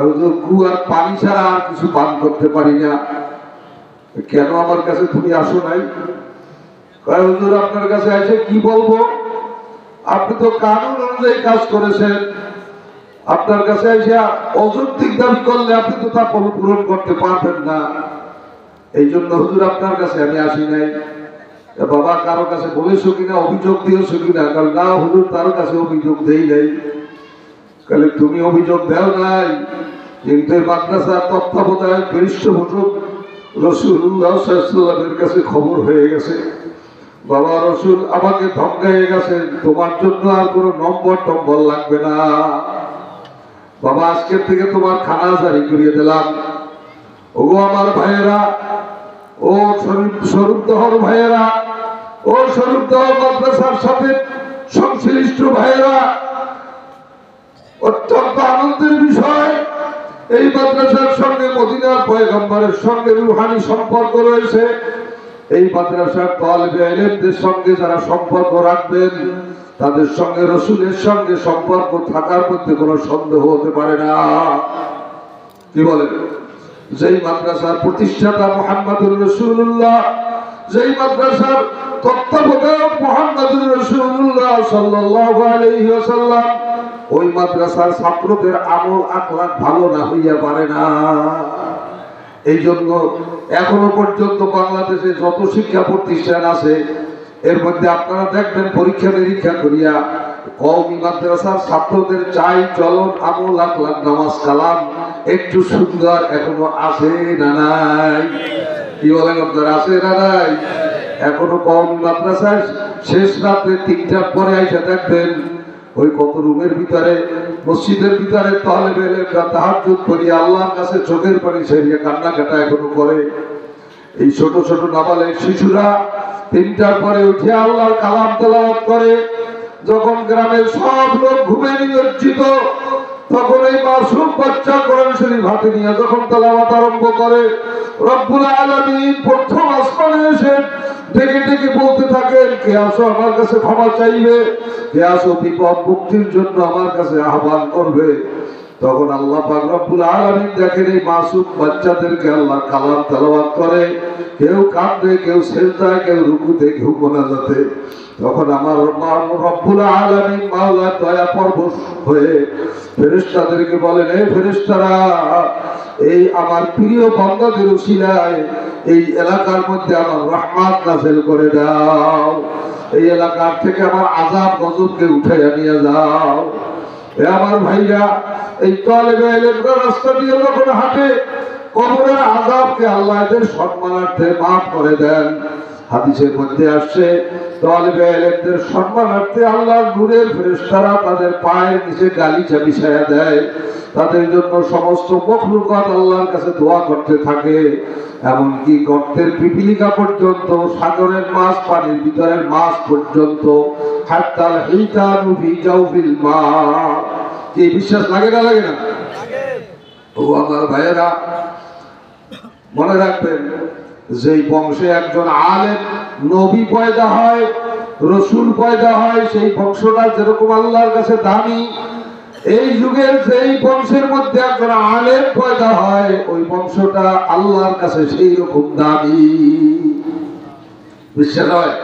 হুজুর গু আর পানি ছাড়া আর কিছু পান করতে পারি না। কেন আমার কাছে তুমি আসো নাই? হুজুর আপনার কাছে এসে কি বলবো, আপনি তো কানুন অনুযায়ী কাজ করেছেন, আপনার কাছে এসে অযৌক্তিক দাবি করলে আপনি তো তা পূরণ করতে পারবেন না, এই জন্য হুজুর আপনার কাছে আমি আসি নাই। বাবা কারো কাছে বলেছো কিনা, অভিযোগ দিয়েছো কিনা? না হুজুর তার কাছে অভিযোগ দেই নাই। তাহলে তুমি অভিযোগ দেও নাই, কিন্তু এই মাদ্রাসার তত্ত্বাবধায়ক পৃষ্ঠপোষক রাসূলুল্লাহ সাল্লাল্লাহু আলাইহি ওয়াসাল্লামের কাছে খবর হয়ে গেছে। বাবা রসুল আমাকে ধমকাইয়ে গেছেন, তোমার জন্য আর কোনো নম্বর টম্বর লাগবে না। বাবা আজকের থেকে তোমার খানা জারি করিয়ে দিলাম। ও আমার ভাইয়েরা, ও স্বরূপদহর ভাইয়েরা, ও স্বরূপদহ মাদ্রাসার সাথে সংশ্লিষ্ট ভাইয়েরা, অত্যন্ত আনন্দের বিষয়, এই মাদ্রাসার সঙ্গে মদিনার পয়গম্বরের সঙ্গে রুহানি সম্পর্ক রয়েছে। এই মাদ্রাসার তালেবে ইলমদের সঙ্গে যারা সম্পর্ক রাখবেন, তাদের সঙ্গে রসুলের সঙ্গে সম্পর্ক থাকার মধ্যে কোনো সন্দেহ হতে পারে না। কি বলেন? যেই মাদ্রাসার প্রতিষ্ঠাতা মুহাম্মদুর রাসূলুল্লাহ, যেই মাদ্রাসার তত্ত্বাবধায়ক মুহাম্মদুর রাসূলুল্লাহ সাল্লাল্লাহু আলাইহি ওয়াসাল্লাম, ওই মাদ্রাসার ছাত্রদের আমল আখলাক ভালো না হইয়া পারে না। এই জন্য এখনো পর্যন্ত বাংলাদেশে যত শিক্ষা প্রতিষ্ঠান আছে, এর মধ্যে আপনারা দেখবেন পরীক্ষা নিরীক্ষা করিয়া কওমি মাদ্রাসার ছাত্রদের চাই চলন, আমল আখলাক, নামাজ কালাম একটু সুন্দর এখনো আছে না নাই? কি বলেন আপনারা, আছে না নাই? এখনো কওমি মাদ্রাসায় শেষ রাত্রে 3টার পরে আইসা দেখবেন ওই কত রুমের ভিতরে, মসজিদের ভিতরে তালেবে ইলমরা তাহাজ্জুদ করিয়া আল্লাহর কাছে চোখের পানি ছেড়ে কান্নাকাটা এখনো করে। এই ছোট ছোট নাবালেগ শিশুরা 3টার পরে উঠে আল্লাহর কালাম তেলাওয়াত করে। যখন গ্রামের সব লোক ঘুমে নিমজ্জিত, তখন এই মাসুম বাচ্চা কোরআন শরীফ হাতে নিয়ে যখন তেলাওয়াত আরম্ভ করে, রব্বুল আলামিন প্রথম আসমানে এসে ডেকে ডেকে বলতে থাকেন, কে আসো আমার কাছে ক্ষমা চাইবে, কে আসো বিপদ মুক্তির জন্য আমার কাছে আহ্বান করবে। তখন আল্লাহ পাক রব্বুল আলামিন দেখেন এই মাসুম বাচ্চাদেরকে আল্লাহ কালাম তেলাওয়াত করে, কেউ কাঁদে, কেউ সেজদায়, কেউ রুকুতে, কেউ মোনাজাতে। তখন আমার রব্বুল আলামিন মাওলা দয়া পরবশ হয়ে ফেরেশতাদেরকে বলেন, হে ফেরেশতারা, এই আমার প্রিয় বান্দাদের উসিলায় এই এলাকার মধ্যে আমার রহমত নাযিল করে দাও, এই এলাকার থেকে আমার আযাব গজবকে উঠাইয়া নিয়ে যাও। এ আমার ভাইরা, এই তালেবে ইলমরা রাস্তা দিয়ে যখন হাঁটে, কবরের আযাবকে আল্লাহ এদের সম্মানার্থে মাফ করে দেন। হাদিসের মধ্যে আসছে, তালেবে ইলমদের সম্মানার্থে আল্লাহর নূরের ফেরেশতারা তাদের পায়ের নিচে গালিচা বিছায়া দেয়। তাদের জন্য সমস্ত মখলুকাত আল্লাহর কাছে দোয়া করতে থাকে। এমনকি গর্তের পিপিলিকা পর্যন্ত, সাগরের মাছ, পানির ভিতরের মাছ পর্যন্ত হাত্তাল হিতানু ফি জাওফিল মা। কি বিশ্বাস লাগে না লাগে না? ও আমার ভাইয়েরা, মনে রাখবেন, যেই বংশে একজন আলেম নবী পয়দা হয়, রসুল পয়দা হয়, সেই বংশটা যেরকম আল্লাহর কাছে দামি, এই যুগের যেই বংশের মধ্যে একজন আলেম পয়দা হয়, ওই বংশটা আল্লাহর কাছে সেই রকম দামি। বিশ্বাস হয়?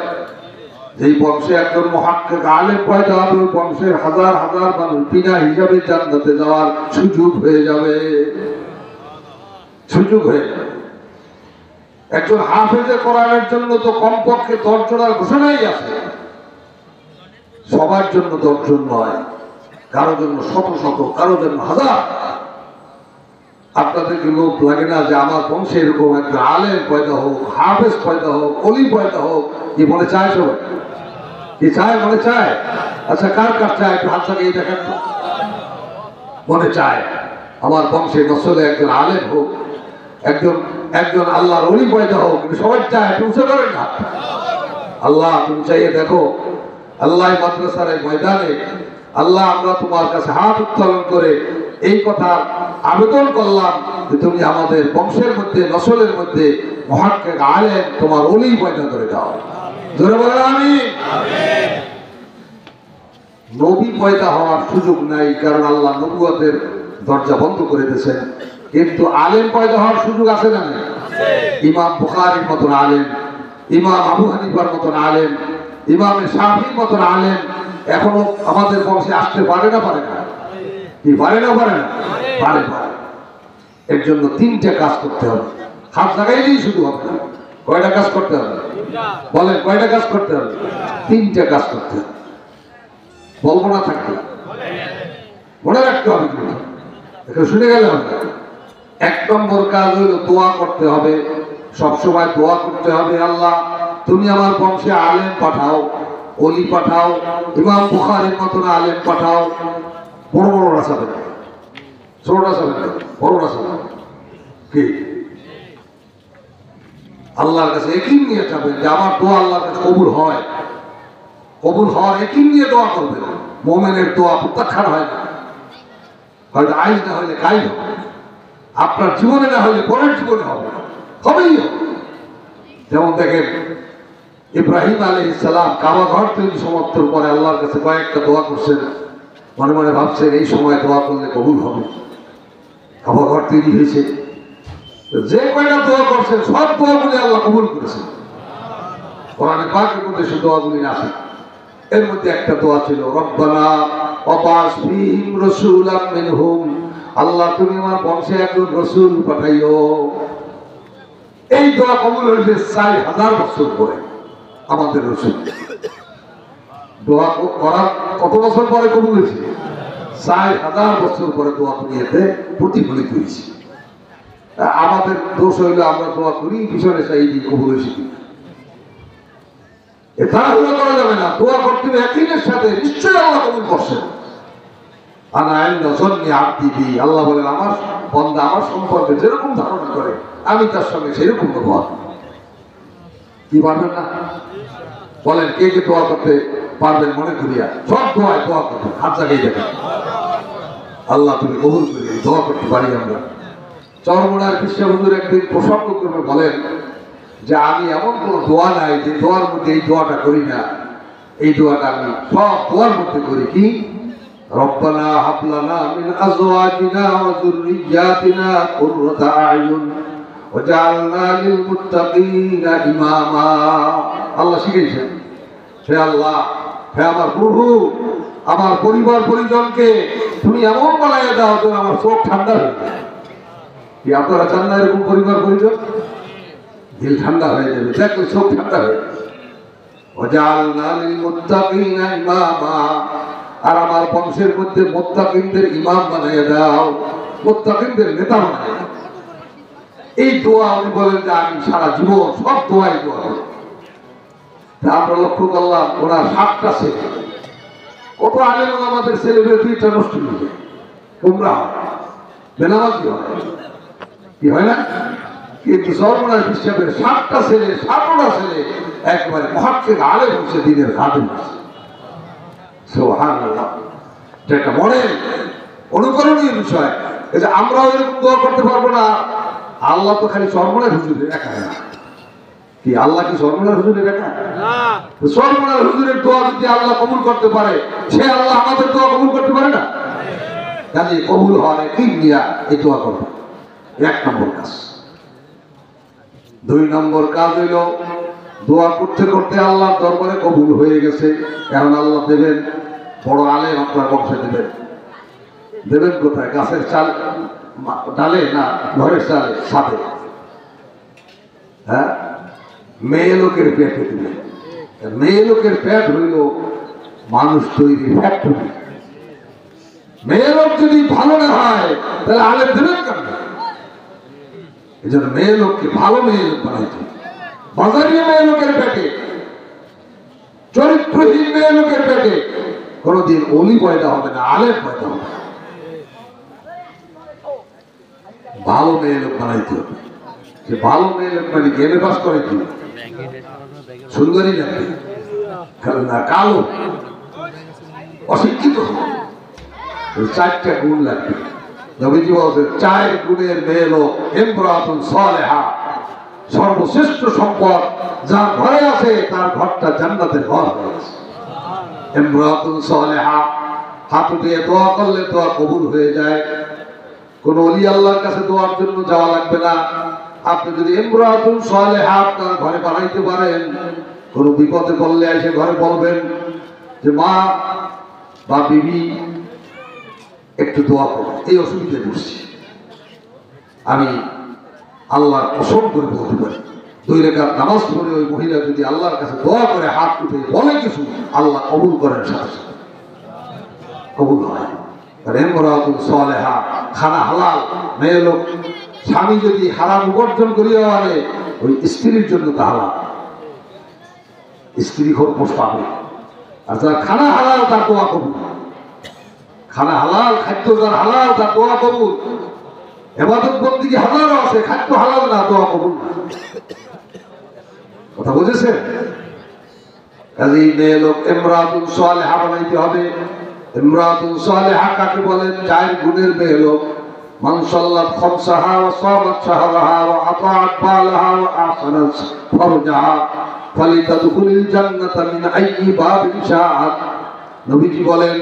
যেই বংশে একজন মুহাক্কিক আলেম পয়দা হবে, ওই বংশের হাজার হাজার মানুষ বিনা হিসাবে জান্নাতে যাওয়ার সুযোগ হয়ে যাবে, সুযোগ হয়ে যাবে। একজন হাফেজে কোরআনের জন্য তো কমপক্ষে 10 জনের ঘোষণাই আছে। সবার জন্য 10 জন নয়, কারো জন্য শত শত, কারো জন্য হাজার। আপনাদেরকে লোভ লাগে না যে আমার বংশে এরকম একজন আলেম পয়দা হোক, হাফেজ পয়দা হোক, অলি পয়দা হোক? কি মনে চায় সবাই? কি চায়? মনে চায়? আচ্ছা, কার কার চায়? একটু হাত লাগিয়ে দেখেন তো। মনে চায় আমার বংশে নসলে একজন আলেম হোক, একজন আল্লাহর অলি পয়দা হোক। সবাই চায়, একটু উঁচু করেন না। আল্লাহ, তুমি চাইয়ে দেখো, আল্লাহ মাদ্রাসার এই ময়দানে, আল্লাহ আমরা তোমার কাছে হাত উত্তোলন করে এই কথা আবেদন করলাম যে তুমি আমাদের বংশের মধ্যে, নসলের মধ্যে মুহাক্কিক আলেম, তোমার অলি পয়দা করে দাও। জোরে বলেন আমিন। নবী পয়দা হওয়ার সুযোগ নাই, কারণ আল্লাহ নবুয়তের দরজা বন্ধ করে দিয়েছেন। কিন্তু আলেম পয়দা হওয়ার সুযোগ আছে না? ইমাম বুখারীর মতন আলেম, ইমাম আবু হানিফার মতন আলেম, ইমাম শাফির মতন আলেম এখনো আমাদের বংশে আসতে পারে না? পারে না? কি পারে না? পারে না? পারে। এর জন্য 3টে কাজ করতে হবে। হাত লাগাইলেই শুধু হবে না। কয়টা কাজ করতে হবে? বলেন, কয়টা কাজ করতে হবে? 3টে কাজ করতে হবে। বলবো না থাকবে, মনে রাখতে হবে। কিন্তু শুনে গেলে হবে। 1 নম্বর কাজ হলো দোয়া করতে হবে। সবসময় দোয়া করতে হবে, আল্লাহ তুমি আমার বংশে আলেম পাঠাও, অলি পাঠাও, ইমাম বুখারীর মতন আলেম পাঠাও। বড় বড় রাসাবেন, ছোট রাসাবেন, বড় রাসাবেন। কি আল্লাহর কাছে একই নিয়ে যাবেন যে আমার দোয়া আল্লাহর কাছে কবুল হয়। কবুল হওয়ার একই নিয়ে দোয়া করবেন। মুমিনের দোয়া প্রত্যাখ্যান হয় না। হয়তো আইজ না হলে কাল হবে, আপনার জীবনে না হলে পরের জীবনে হবে, হবেই হবে। যেমন দেখেন, ইব্রাহিম আলাইহিস সালাম কাবা ঘর তৈরি সমাপ্তির পরে আল্লাহর কাছে কয়েকটা দোয়া করছেন। মনে মনে ভাবছেন এই সময় দোয়া করলে কবুল হবে। কাবা ঘর তৈরি হয়েছে, যে কয়টা দোয়া করছেন সব দোয়াগুলি আল্লাহ কবুল করেছেন। কোরআনে পাকের মধ্যে সে দোয়াগুলি আছে। এর মধ্যে একটা দোয়া ছিল, রব্বানা ওয়াবাস ফীহিম রাসূলাম মিনহুম, আল্লাহ তুমি আমার বংশে একজন রাসূল পাঠাইও। এই দোয়া কবুল হয়েছে 4000 বছর পরে। আমাদের রাসূল দোয়া করার কত বছর পরে কবুল হয়েছে? 4000 বছর পরে দোয়া দুনিয়াতে প্রতিফলিত হয়েছে। আমাদের দোষ হইলে আমরা দোয়া করি পিছনে চাই কবুল হয়েছে কিনা। তাড়াহুড়ো করা যাবে না, দোয়া করতে হবে ইয়াকিনের সাথে, নিশ্চয়ই আল্লাহ কবুল করছেন। আনা ইনদা যন্নি আবদি বি, আল্লাহ বলেন আমার বান্দা আমার সম্পর্কে যেরকম ধারণা করে আমি তার সঙ্গে সেরকম ব্যবহার। কি পারবেন না? বলেন কে কে দোয়া করতে পারবেন? মনে করিয়া সব দোয়ায় দোয়া করবেন, হাত জাগিয়ে দেখেন। আল্লাহ তুমি কবুল করিয়ে দোয়া করতে পারি আমরা। চরমোনার কৃষ্ণবন্ধুর একদিন প্রসঙ্গ করে বলেন যে আমি এমন কোন দোয়া নাই যে দোয়ার মধ্যে এই দোয়াটা করি না। এই দোয়াটা আমি সব দোয়ার মধ্যে করি। কি? রব্বানা হাব লানা মিন আজওয়াজিনা ওয়া যুররিয়াতিনা কুররাতা আয়ুন ওয়াজআলনা লিল মুত্তাকিনা ইমামা। আল্লাহ শিখিয়েছেন, হে আল্লাহ, হে আমার প্রভু, আমার পরিবার পরিজনকে তুমি এমন বানাইয়া দাও যেন আমার চোখ ঠান্ডা হয়ে যায়। কি আপনারা চান না এরকম পরিবার পরিজন? দিল ঠান্ডা হয়ে যাবে, দেখলে চোখ ঠান্ডা হয়ে যাবে। ওয়াজআলনা লিল মুত্তাকিনা ইমামা, আর আমার বংশের মধ্যে মুত্তাকিনদের ইমাম বানিয়ে দাও, মুত্তাকিনদের নেতা বানিয়ে দাও। এই দোয়া উনি বলেন যে আমি সারা জীবন সব দোয়াই দোয়া করি। আমরা লক্ষ্য করলাম ওনার 7টা ছেলে। কত আলেম আমাদের ছেলেমেয়ে 2টা নষ্ট হয়ে যায়, তোমরা বেনামাজি হয়, কি হয় না? কিন্তু সর্বনাশ হিসাবের 7টা ছেলে, 7টা ছেলে একবারে মুহাক্কিক আলেম হচ্ছে, দিনের খাদেম হচ্ছে। সুবহানাল্লাহ, এটা একটা মডেল, অনুকরণীয় বিষয়। এই যে আমরাও এরকম দোয়া করতে পারবো না। আল্লাহ তো খালি সর্বনাশ হুজুরের একা না, কি আল্লাহ কি সর্বনাশ হুজুরের একা? সর্বনাশ হুজুরের দোয়া যদি আল্লাহ কবুল করতে পারে, সে আল্লাহ আমাদের দোয়া কবুল করতে পারে না? কাজে কবুল হওয়ার একই নিয়া এই দোয়া করবে, 1 নম্বর কাজ। 2 নম্বর কাজ হইল দোয়া করতে করতে আল্লাহর দরবারে কবুল হয়ে গেছে, এখন আল্লাহ দেবেন বড় আলেম আপনার বংশে দেবেন। দেবেন কোথায়? গাছের চাল ডালে না ঘরের চালে, ছাদে? হ্যাঁ, মেয়ে লোকের পেটে দিবে। মেয়ে লোকের পেট হইল মানুষ তৈরি ফ্যাক্টরি। মেয়ে লোক যদি ভালো না হয় তাহলে আলেম দেবেন কেন? এই জন্য মেয়ে লোককে ভালো মেয়ে লোক বানাইতে, বাজারিয়া মেয়ে লোকের পেটে, চরিত্রহীন মেয়ে লোকের পেটে কোনদিন অলি পয়দা হবে না, আলেম পয়দা হবে না। ভালো মেয়ে লোক বানাইতে হবে। যে ভালো মেয়ে লোক মানে গেমে পাস করে কি সুন্দরী লাগবে না, কালো অশিক্ষিত, 4টা গুণ লাগবে। নবীজি বলছেন 4 গুণের মেয়ে লোক ইমরাতুন সালেহা, সর্বশ্রেষ্ঠ সম্পদ যার ঘরে আছে তার ঘরটা জান্নাতের ঘর হয়ে গেছে। ইমরাতুন সালেহা, হাত দিয়ে দোয়া করলে দোয়া কবুল হয়ে যায়। কোন ওলি আল্লাহর কাছে দোয়ার জন্য যাওয়া লাগবে না। আপনি যদি ইমরাতুন সালেহা আপনার ঘরে বানাইতে পারেন, কোন বিপদে পড়লে এসে ঘরে বলবেন যে মা বা বিবি একটু দোয়া করো, এই অসুবিধায় পড়ছি, আমি আল্লাহর কসম করে বলতে পারি 2 রাকাত নামাজ পড়ে ওই মহিলা যদি আল্লাহর কাছে দোয়া করে হাত উঠে বলে কিছু, আল্লাহ কবুল করেন, সাথে সাথে কবুল হয়। ইমরাতুন সালেহা, খানা হালাল মেয়ে লোক। স্বামী যদি হারাম উপার্জন করিয়া আনে, ওই স্ত্রীর জন্য তা হালাল, স্ত্রী খরপোশ পাবে। আর যার খানা হালাল তার দোয়া কবুল। খানা হালাল, খাদ্য যার হালাল তার দোয়া কবুল। ইবাদত বন্দেগী হাজারও আছে, খাদ্য হালাল না, দোয়া কবুল না। কথা বুঝেছেন? কাজেই মেয়ে লোক ইমরাতুন সালেহা বানাইতে হবে। ইমরাতুন সালেহা কাকে বলেন? 4 গুণের মেয়ে লোক। মান সাল্লাত খামসাহা ওয়া সামাত শাহরাহা ওয়া আতাআত বালাহা ওয়া আহসানাত ফারজাহা ফালিতাদখুলিল জান্নাতা মিন আইয়ি বাবিন শাআত। নবীজি বলেন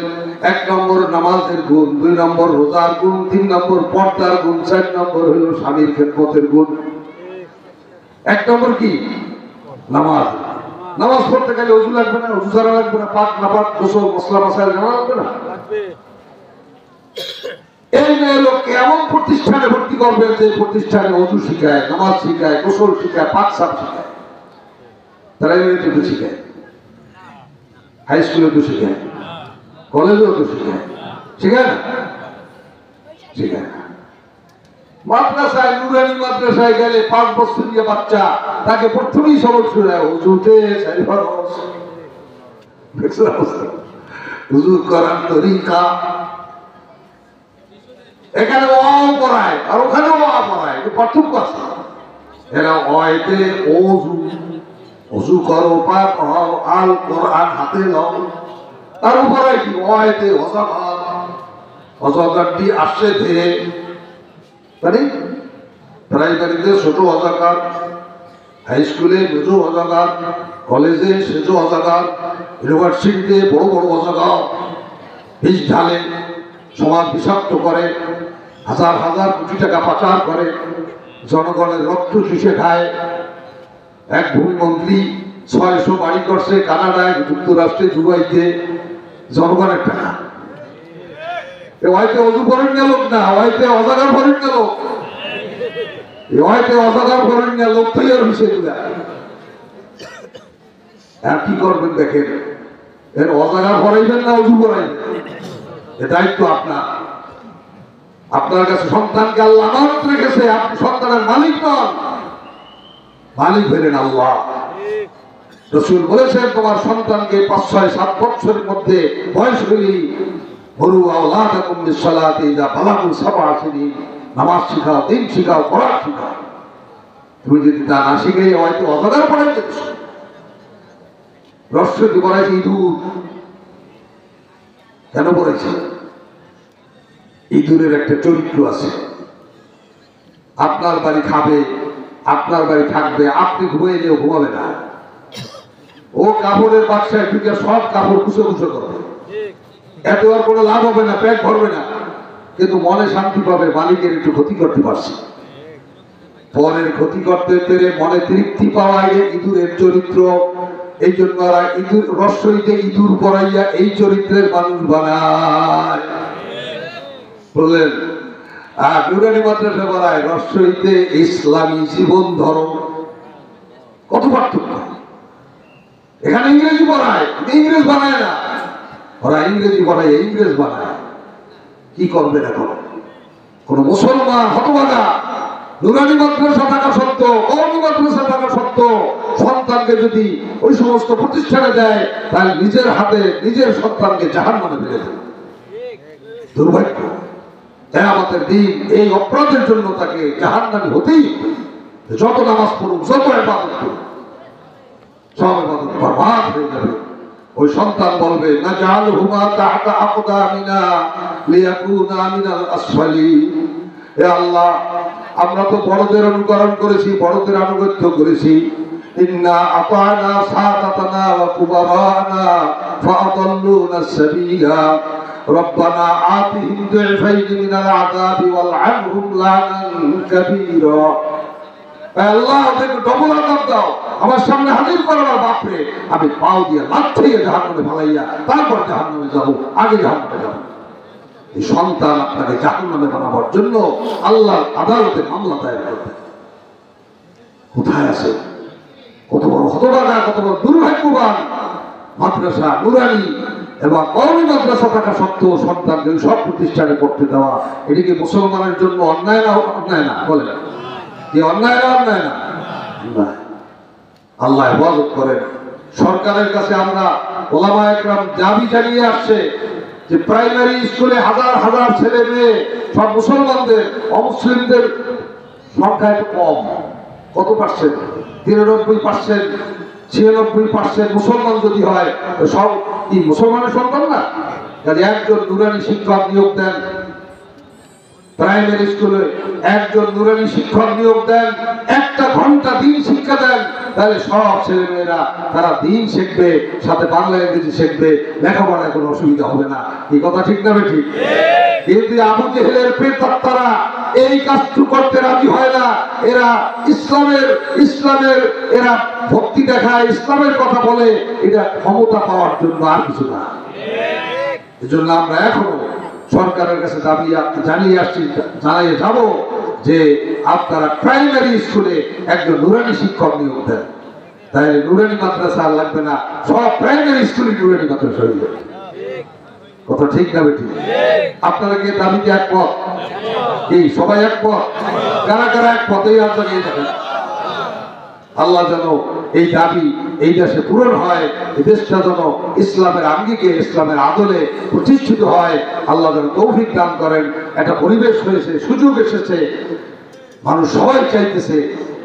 1 নম্বর নামাজের গুণ, 2 নম্বর রোজার গুণ, 3 নম্বর পর্দার গুণ, 4 নম্বর হলো স্বামীর খেদমতের গুণ। 1 নম্বর কি? নামাজ। নামাজ পড়তে গেলে ওযু লাগবে না, ওযু ছাড়া লাগবে না, পাক না পাক, গোসল মশলা মাসাইল জানা লাগবে না, লাগবে। এই মেয়ে লোককে এমন প্রতিষ্ঠানে ভর্তি করবে যে প্রতিষ্ঠানে ওযু শিখায়, নামাজ শিখায়, গোসল শিখায়, পাক সাফ শিখায়। তারা ইউনিভার্সিটি তো শিখায়, হাই স্কুলে তো শিখায়, কলেজেও তো শিখায়, শিখায় না? শিখায় না। মাদ্রাসায়, নুরানি মাদ্রাসায় গেলে 5 বছরের বাচ্চা, তাকে প্রথমেই সবক শুনায় ওযুতে 4 ফরজ, ওযু করার তরিকা। এখানে ওয়াও পড়ায় আর ওখানে ওয়া পড়ায়, পার্থক্য আছে। এরা ওয়াইতে ওযু, ওযু করো, পাক হও, আল কোরআন হাতে নাও। তার উপরে কি ওয়াইতে ওয়াজাকাত, ওয়াজাকাত দি আসে ধীরে, মানে প্রাইমারিতে ছোট ওয়াজাকাত, হাই স্কুলে মেজো ওয়াজাকাত, কলেজে সেজো ওয়াজাকাত, ইউনিভার্সিটিতে বড় বড় ওয়াজাকাত। বিষ ঢালে, সমাজ বিষাক্ত করে, হাজার হাজার কোটি টাকা পাচার করে, জনগণের রক্ত চুষে খায়। এক ভূমিমন্ত্রী 600 বাড়ি করছে কানাডায়, যুক্তরাষ্ট্রে, দুবাইতে, জনগণের টাকা। হয়তো অজু করেন গেল না, হয়তো অজাগার করেন গেল, হয়তো অজাগার করেন গেল, লোক তৈরি হয়েছে। আর কি করবেন দেখেন, এর অজাগার করাইবেন না অজু করাইবেন, এ দায়িত্ব আপনার। আপনার কাছে সন্তানকে আল্লাহ আমানত রেখেছে, আপনি সন্তানের মালিক নন, মালিক হলেন আল্লাহ। রাসূল বলেছেন তোমার সন্তানকে 5, 6, 7 বছরের মধ্যে বয়স হলেই বরু আওলাদাকুম বিসসালাতি ইযা বালাগু 7 সিনিন, নামাজ শিখাও, দিন শিখাও, কোরআন শিখাও। তুমি যদি তা না শিখে হয়তো অজাগার পড়াইতেছ, রস্যতি পড়াইছে ইঁদুর, কেন পড়েছি? ইঁদুরের একটা চরিত্র আছে। আপনার বাড়ি খাবে, আপনার বাড়ি থাকবে, আপনি ঘুমিয়ে দিয়েও ঘুমাবে না। ও কাপড়ের বাক্সায় ঢুকে সব কাপড় কুচো কুচো করবে, এত আর কোনো লাভ হবে না, পেট ভরবে না, কিন্তু মনে শান্তি পাবে, মালিকের একটু ক্ষতি করতে পারছে। পরের ক্ষতি করতে পেরে মনে তৃপ্তি পাওয়াই ইঁদুরের চরিত্র। এই জন্য ইঁদুর রস্যইতে ইঁদুর পড়াইয়া এই চরিত্রের মানুষ বানায়। বললেন আর নুরানি মাদ্রাসা পড়ায় রস্যইতে ইসলামী জীবন ধরন। কত পার্থক্য! এখানে ইংরেজি পড়ায়, ইংরেজ বানায় না, ওরা ইংরেজি পড়ায় ইংরেজ বানায়। কি করবেন এখন? কোন মুসলমান হতভাগা নুরানি মাদ্রাসা থাকা সত্ত্বেও, কওমি মাদ্রাসা থাকা সত্ত্বেও সন্তানকে যদি ওই সমস্ত প্রতিষ্ঠানে দেয়, তাহলে নিজের হাতে নিজের সন্তানকে জাহান্নামে ফেলে দেবে। দুর্ভাগ্য! আমাদের দিন এই অপরাধের জন্য তাকে জাহান্নামী হতেই হবে। যত নামাজ পড়ুক, যত ইবাদত করুক, সব ইবাদত বরবাদ হয়ে যাবে। ওই সন্তান বলবে না জাআলহুমা তাহতা আকদামিনা লিয়াকুনা মিনাল আসফালিন। হে আল্লাহ, আমরা তো বড়দের অনুকরণ করেছি, বড়দের আনুগত্য করেছি। ইন্না আতানা সাদাতানা ওয়া কুবারানা ফাআদাল্লুনা সাবিলা রব্বানা আতিহিম দু'ফাইন মিনাল আযাবি ওয়াল'আনহুম লা'নান কাবীরা। আল্লাহ, ওদেরকে ডবল আযাব দাও, আমার সামনে হাজির করবার বাপরে আমি পাও দিয়ে লাথিয়ে জাহান্নামে ফেলাইয়া তারপর জাহান্নামে যাব, আগে জাহান্নামে যাব। এই সন্তান আপনাকে জাহান্নামে বানাবার জন্য আল্লাহর আদালতে মামলা দায়ের করবে। কোথায় আছে? কত বড় হতভাগা, কত বড় দুর্ভাগ্যবান! মাদ্রাসা নুরানি এবং কওমি মাদ্রাসা থাকা সত্ত্বেও সন্তানকে সব প্রতিষ্ঠানে পড়তে দেওয়া, এটিকে মুসলমানের জন্য অন্যায় না? অন্যায় না? বলে কি অন্যায় না? অন্যায় না? আল্লাহ হেফাজত করেন। সরকারের কাছে আমরা ওলামা একরাম দাবি জানিয়ে আসছে যে প্রাইমারি স্কুলে হাজার হাজার ছেলে মেয়ে, সব মুসলমানদের, অমুসলিমদের সংখ্যা একটু কম। কত পার্সেন্ট? 93%, 96% মুসলমান যদি হয়, সব কি মুসলমানের সন্তান না? কাজে একজন নুরানি শিক্ষক নিয়োগ দেন, প্রাইমারি স্কুলে একজন নুরানি শিক্ষক নিয়োগ দেন, 1 ঘন্টা দিন শিক্ষা দেন, তাহলে সব ছেলে মেয়েরা তারা দিন শিখবে, সাথে বাংলা ইংরেজি শিখবে, লেখাপড়ায় কোনো অসুবিধা হবে না। এই কথা ঠিক না বেঠিক? কিন্তু আবু জেহেলের প্রেতাত্মারা এই কাজটু করতে রাজি হয় না। এরা ইসলামের এরা ভক্তি দেখায়, ইসলামের কথা বলে, এটা ক্ষমতা পাওয়ার জন্য, আর কিছু না। এজন্য আমরা এখনো সরকারের কাছে দাবি জানিয়ে আসছি, জানিয়ে যাব যে আপনারা প্রাইমারি স্কুলে একজন নুরানি শিক্ষক নিয়োগ দেন, তাহলে নুরানি মাদ্রাসা আর লাগবে না, সব প্রাইমারি স্কুলে নুরানি মাদ্রাসা হয়ে যাবে। কথা ঠিক না বেঠিক? আপনারা কি দাবিতে একমত? কি সবাই একমত? কারা কারা একমত? এই হাত জানিয়ে যাবেন। আল্লাহ যেন এই দাবি এই দেশে পূরণ হয়, এই দেশটা যেন ইসলামের আঙ্গিকে, ইসলামের আদলে প্রতিষ্ঠিত হয়। আল্লাহ যেন তৌফিক দান করেন। একটা পরিবেশ হয়েছে, সুযোগ এসেছে, মানুষ সবাই চাইতেছে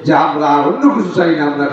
যে আমরা আর অন্য কিছু চাই না, আমরা